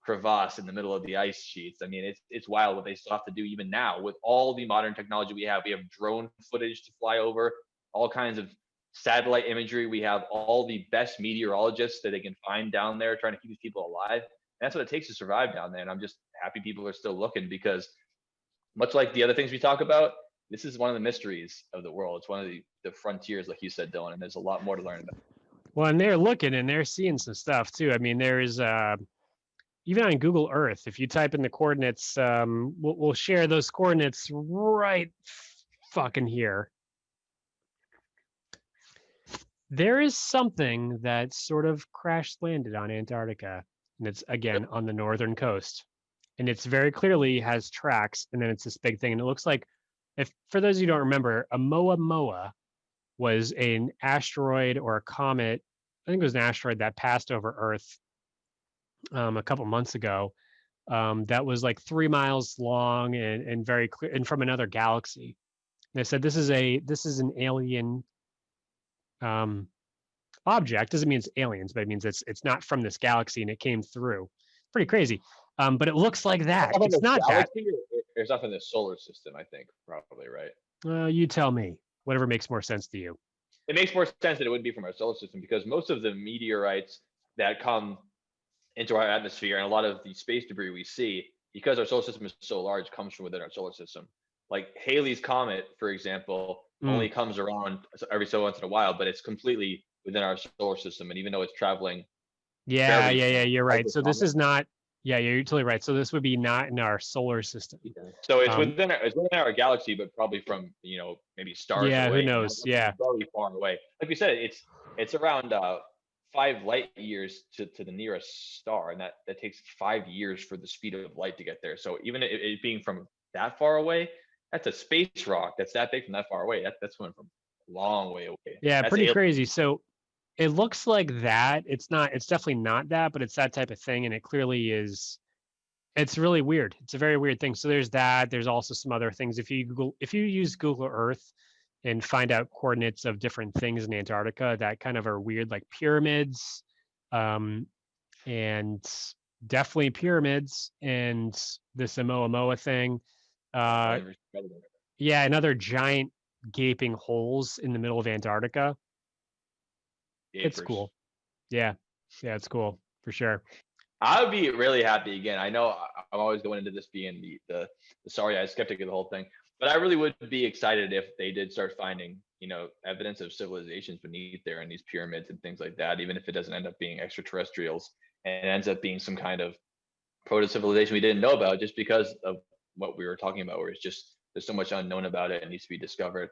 crevasse in the middle of the ice sheets. I mean, it's wild what they still have to do even now with all the modern technology we have. We have drone footage to fly over, all kinds of satellite imagery. We have all the best meteorologists that they can find down there trying to keep these people alive. And that's what it takes to survive down there. And I'm just happy people are still looking, because much like the other things we talk about, this is one of the mysteries of the world. It's one of the frontiers, like you said, Dylan, and there's a lot more to learn about. Well, and they're looking and they're seeing some stuff too. I mean, there is even on Google Earth, if you type in the coordinates, we'll share those coordinates right fucking here. There is something that sort of crash landed on Antarctica, and it's again on the northern coast, and it's very clearly has tracks, and then it's this big thing, and it looks like, if for those of you who don't remember, a Moa was an asteroid or a comet. I think it was an asteroid that passed over Earth a couple months ago. That was like 3 miles long and very clear, and from another galaxy. And they said this is an alien object. Doesn't mean it's aliens, but it means it's not from this galaxy and it came through. Pretty crazy. But it looks like that. It's not that. There's nothing in the solar system, I think, probably, right? You tell me. Whatever makes more sense to you. It makes more sense that it would be from our solar system, because most of the meteorites that come into our atmosphere and a lot of the space debris we see, because our solar system is so large, comes from within our solar system. Like Halley's Comet, for example, only comes around every so once in a while, but it's completely within our solar system. And even though it's traveling. Yeah, you're right. So this is not, you're totally right. So this would be not in our solar system. So it's within our galaxy, but probably from, maybe stars away. Yeah, who knows? Yeah. Very far away. Like we said, it's around 5 light years to the nearest star, and that takes 5 years for the speed of light to get there. So even it being from that far away, that's a space rock that's that big from that far away. That's coming from a long way away. Yeah, pretty crazy. So it looks like that. It's definitely not that, but it's that type of thing, and it clearly is. It's really weird. It's a very weird thing. So there's that. There's also some other things. If you use Google Earth and find out coordinates of different things in Antarctica that kind of are weird, like pyramids, and definitely pyramids, and this Moa thing. Yeah, and other giant gaping holes in the middle of Antarctica. It's cool. Yeah, it's cool for sure. I would be really happy again. I know I'm always going into this being the sorry-eyed skeptic of the whole thing, but I really would be excited if they did start finding, evidence of civilizations beneath there in these pyramids and things like that, even if it doesn't end up being extraterrestrials and it ends up being some kind of proto-civilization we didn't know about, just because of what we were talking about, where it's just there's so much unknown about it and needs to be discovered.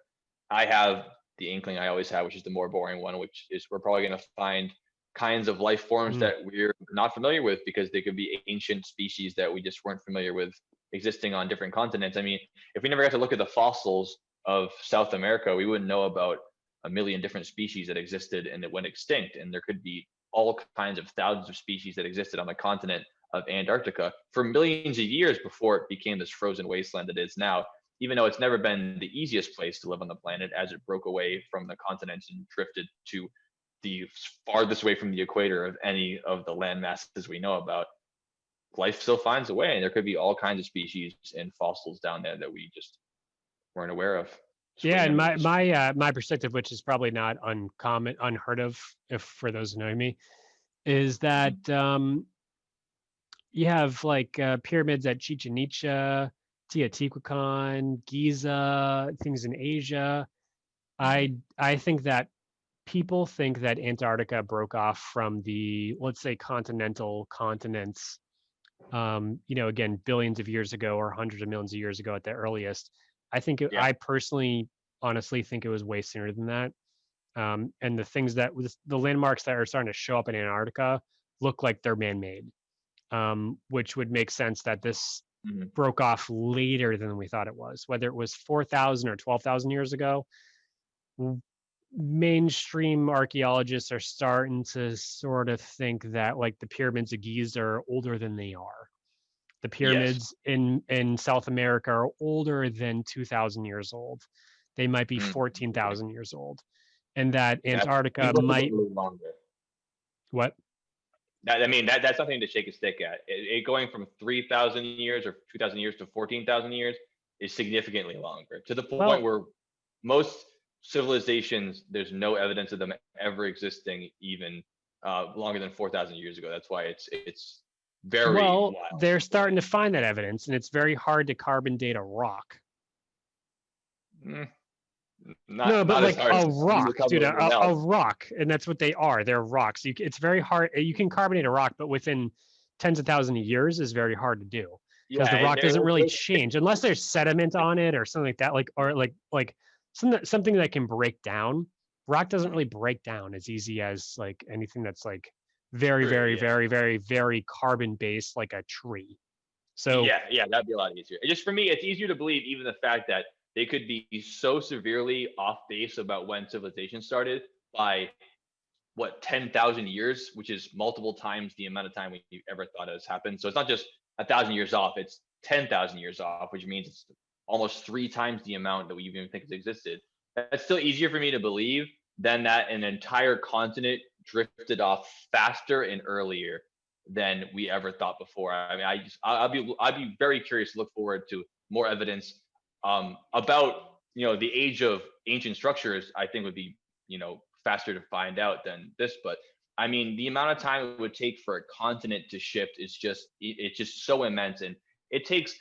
I have the inkling I always have, which is the more boring one, which is we're probably going to find kinds of life forms that we're not familiar with, because they could be ancient species that we just weren't familiar with existing on different continents. I mean, if we never got to look at the fossils of South America, we wouldn't know about a million different species that existed and that went extinct. And there could be all kinds of thousands of species that existed on the continent of Antarctica for millions of years before it became this frozen wasteland that it is now, even though it's never been the easiest place to live on the planet, as it broke away from the continents and drifted to the farthest away from the equator of any of the land masses we know about. life still finds a way, and there could be all kinds of species and fossils down there that we just weren't aware of. Just Yeah, waiting and on the my perspective, which is probably not uncommon, unheard of, if for those who know me, is that you have like pyramids at Chichen Itza, Teotihuacan, Giza, things in Asia. I think that people think that Antarctica broke off from the, let's say, continental continents. Again, billions of years ago or hundreds of millions of years ago at the earliest. Yeah. I personally, honestly, think it was way sooner than that. And the things that the landmarks that are starting to show up in Antarctica look like they're man-made, which would make sense that this Mhm. broke off later than we thought it was. Whether it was 4,000 or 12,000 years ago, mainstream archaeologists are starting to sort of think that like the pyramids of Giza are older than they are. The Yes. pyramids in South America are older than 2,000 years old. They might be Mm. 14,000 years old. And that That's Antarctica might, significantly longer. what? That, I mean, that's something to shake a stick at. It going from 3,000 years or 2,000 years to 14,000 years is significantly longer, to the point Well, where most civilizations, there's no evidence of them ever existing even longer than 4,000 years ago. That's why it's very well, wild. they're starting to find that evidence, and it's very hard to carbon date a rock. Mm, No, but not as like hard a as rock, dude, everything a else. rock, and that's what they are. They're rocks. It's very hard. You can carbonate a rock, but within tens of thousands of years is very hard to do because Yeah, the and rock doesn't really change unless there's sediment on it or something like that. Like something that can break down. Rock doesn't really break down as easy as like anything that's like very, true, very, yeah. very, very, very carbon based, like a tree. So Yeah, that'd be a lot easier. Just for me, it's easier to believe even the fact that they could be so severely off base about when civilization started by what 10,000 years, which is multiple times the amount of time we ever thought has happened. So it's not just 1,000 years off; it's 10,000 years off, which means it's almost 3 times the amount that we even think has existed. That's still easier for me to believe than that an entire continent drifted off faster and earlier than we ever thought before. I mean, I'd be very curious to look forward to more evidence about the age of ancient structures. I think would be faster to find out than this. But I mean, the amount of time it would take for a continent to shift is it's just so immense, and it takes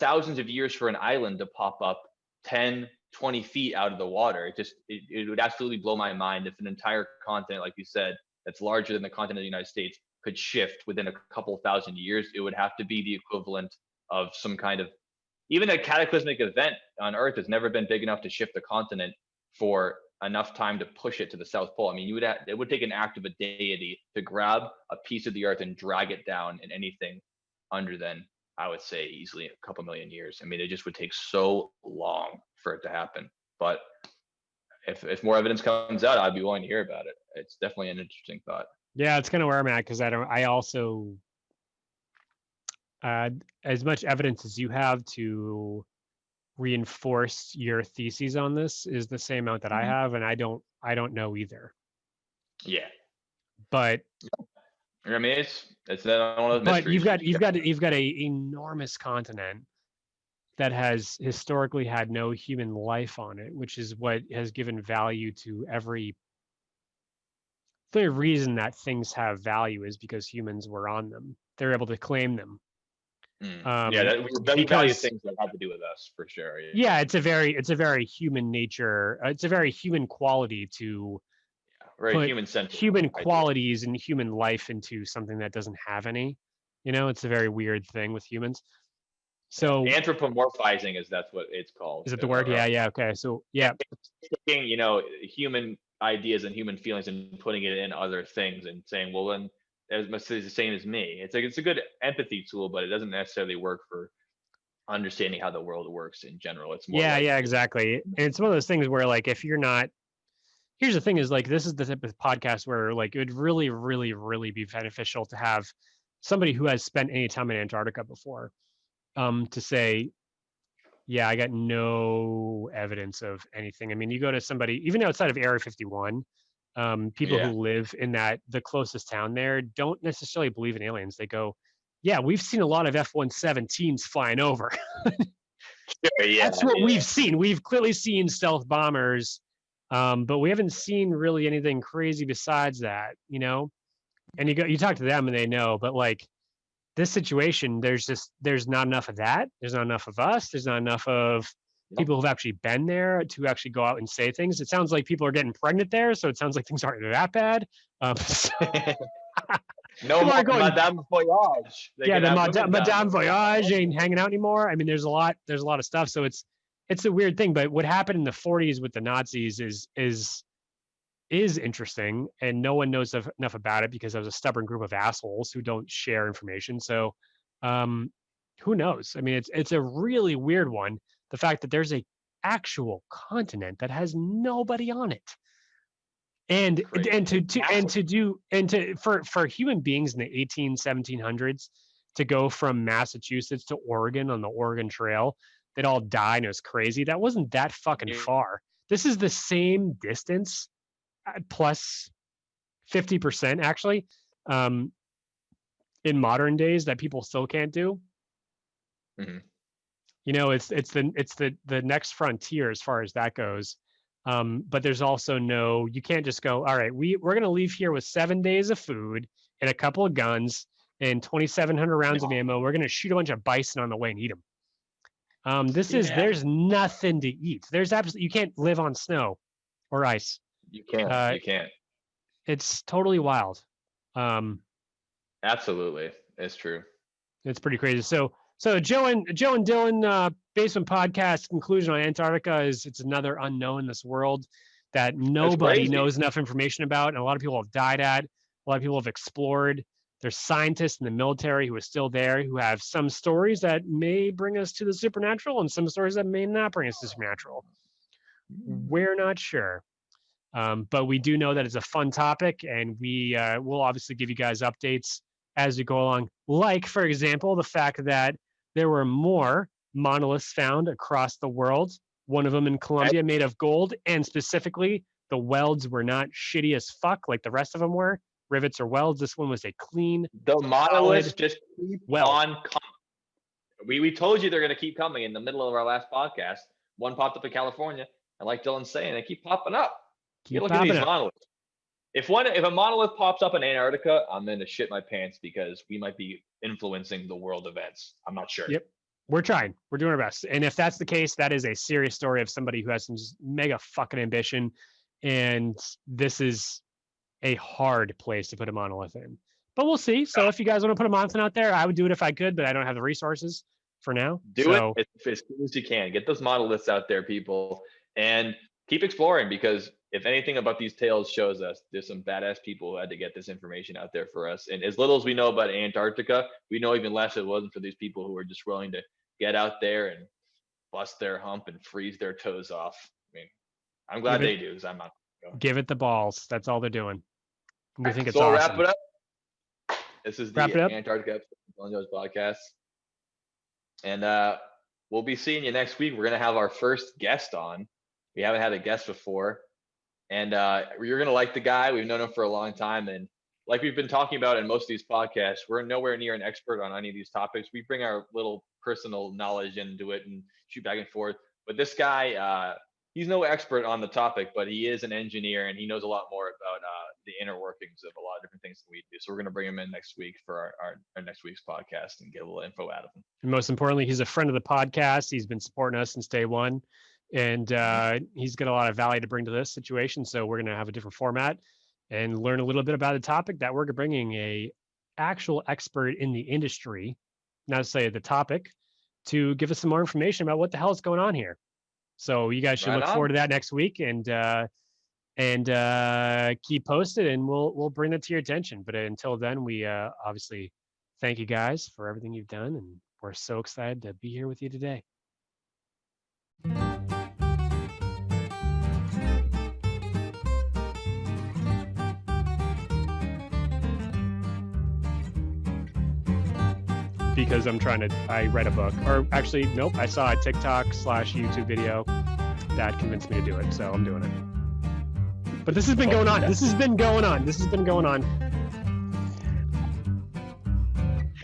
thousands of years for an island to pop up 10, 20 feet out of the water. It would absolutely blow my mind if an entire continent, like you said, that's larger than the continent of the United States could shift within a couple thousand years. It would have to be the equivalent of some kind of, even a cataclysmic event on Earth has never been big enough to shift the continent for enough time to push it to the South Pole. I mean, it would take an act of a deity to grab a piece of the Earth and drag it down in anything under than, I would say, easily a couple million years. I mean, it just would take so long for it to happen. But if more evidence comes out, I'd be willing to hear about it. It's definitely an interesting thought. yeah, it's kind of where I'm at because I also as much evidence as you have to reinforce your theses on this is the same amount that I have, and I don't know either. Yeah, But I mean, it's one of those but mysteries. you've got a enormous continent that has historically had no human life on it, which is what has given value to every. The reason that things have value is because humans were on them. They're able to claim them. Yeah, we value things that have to do with us for sure. Yeah, it's a very human nature. It's a very human quality to very put human-centered human idea. qualities and human life into something that doesn't have any. It's a very weird thing with humans. So Anthropomorphizing that's what it's called. is it the word? Yeah. Okay. So yeah. Taking human ideas and human feelings and putting it in other things and saying, well, then as much as the same as me. It's a good empathy tool, but it doesn't necessarily work for understanding how the world works in general. It's more Yeah, exactly. And it's one of those things where like if you're not, here's the thing is like this is the type of podcast where like it would really, really, really be beneficial to have somebody who has spent any time in Antarctica before, to say, yeah, I got no evidence of anything. I mean, you go to somebody even outside of Area 51, people who live in the closest town there don't necessarily believe in aliens. They go, yeah, we've seen a lot of F-117s flying over. Yeah, that's what we've seen. We've clearly seen stealth bombers, but we haven't seen really anything crazy besides that, you know. And you talk to them and they know, but like this situation, there's not enough of that. There's not enough of us. There's not enough of people who've actually been there to actually go out and say things. It sounds like people are getting pregnant there, so it sounds like things aren't that bad. No more Madame Voyage. Yeah, the Madame Voyage ain't hanging out anymore. I mean, there's a lot of stuff. So it's a weird thing. But what happened in the 40s with the Nazis is interesting, and no one knows enough about it because there was a stubborn group of assholes who don't share information. So who knows? I mean, it's a really weird one. The fact that there's a actual continent that has nobody on it. And for human beings in the 1700s to go from Massachusetts to Oregon on the Oregon Trail, they'd all die and it was crazy. That wasn't that fucking far. This is the same distance plus 50% actually in modern days that people still can't do. Mm-hmm. You know, it's the next frontier as far as that goes. But there's also you can't just go, all right, we're going to leave here with 7 days of food and a couple of guns and 2,700 rounds of ammo. We're going to shoot a bunch of bison on the way and eat them. There's nothing to eat. You can't live on snow or ice. You can't. You can't. It's totally wild. Absolutely. It's true. It's pretty crazy. So Joe and Dylan, Basement Podcast conclusion on Antarctica is it's another unknown in this world that nobody knows enough information about, and a lot of people have died at. A lot of people have explored. There's scientists in the military who are still there who have some stories that may bring us to the supernatural and some stories that may not bring us to the supernatural. We're not sure. But we do know that it's a fun topic, and we will obviously give you guys updates as we go along. Like, for example, the fact that there were more monoliths found across the world, one of them in Colombia made of gold, and specifically the welds were not shitty as fuck like the rest of them were, rivets or welds. This one was a clean, the monoliths just keep on coming. We told you they're going to keep coming. In the middle of our last podcast, one popped up in California, and like Dylan's saying, they keep popping up. You look at these monoliths. If a monolith pops up in Antarctica, I'm going to shit my pants because we might be influencing the world events. I'm not sure. Yep. We're trying. We're doing our best. And if that's the case, that is a serious story of somebody who has some mega fucking ambition. And this is a hard place to put a monolith in. But we'll see. So if you guys want to put a monolith out there, I would do it if I could, but I don't have the resources for now. Do it as soon as you can. Get those monoliths out there, people. And keep exploring, because if anything about these tales shows us, there's some badass people who had to get this information out there for us. And as little as we know about Antarctica, we know even less if it wasn't for these people who were just willing to get out there and bust their hump and freeze their toes off. I mean, I'm glad they do, because I'm not. Give it the balls. That's all they're doing. We think it's so awesome. Wrap it up. This is the Antarctica episode of the podcast. And we'll be seeing you next week. We're going to have our first guest on. We haven't had a guest before. And you're going to like the guy. We've known him for a long time. And like we've been talking about in most of these podcasts, we're nowhere near an expert on any of these topics. We bring our little personal knowledge into it and shoot back and forth. But this guy, he's no expert on the topic, but he is an engineer, and he knows a lot more about the inner workings of a lot of different things that we do. So we're going to bring him in next week for our next week's podcast and get a little info out of him. And most importantly, he's a friend of the podcast. He's been supporting us since day one. And he's got a lot of value to bring to this situation. So we're going to have a different format and learn a little bit about the topic that we're bringing a actual expert in the industry, not to say the topic, to give us some more information about what the hell is going on here. So you guys should look forward to that next week, and keep posted, and we'll bring that to your attention. But until then, we obviously thank you guys for everything you've done, and we're so excited to be here with you today. Because I read a book, or actually, nope, I saw a TikTok/YouTube video that convinced me to do it. So I'm doing it. But this has been going on.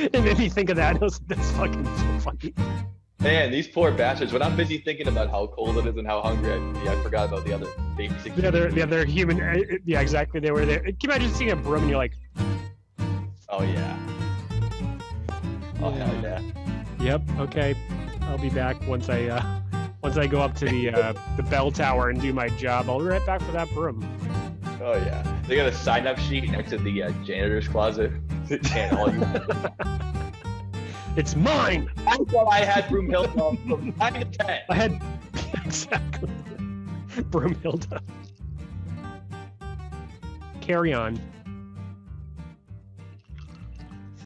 It made me think of that. That's fucking so funny. Man, these poor bastards. When I'm busy thinking about how cold it is and how hungry I can be, I forgot about the other basic. The other human. Yeah, exactly. They were there. Can you imagine seeing a broom and you're like, Oh yeah. Oh hell yeah. Yep. Okay. I'll be back once I go up to the bell tower and do my job. I'll be right back for that broom. Oh yeah. They got a sign-up sheet next to the janitor's closet. And all you. It's mine. I thought I had Broomhilda from 9 to 10. I had exactly Broomhilda. Carry on.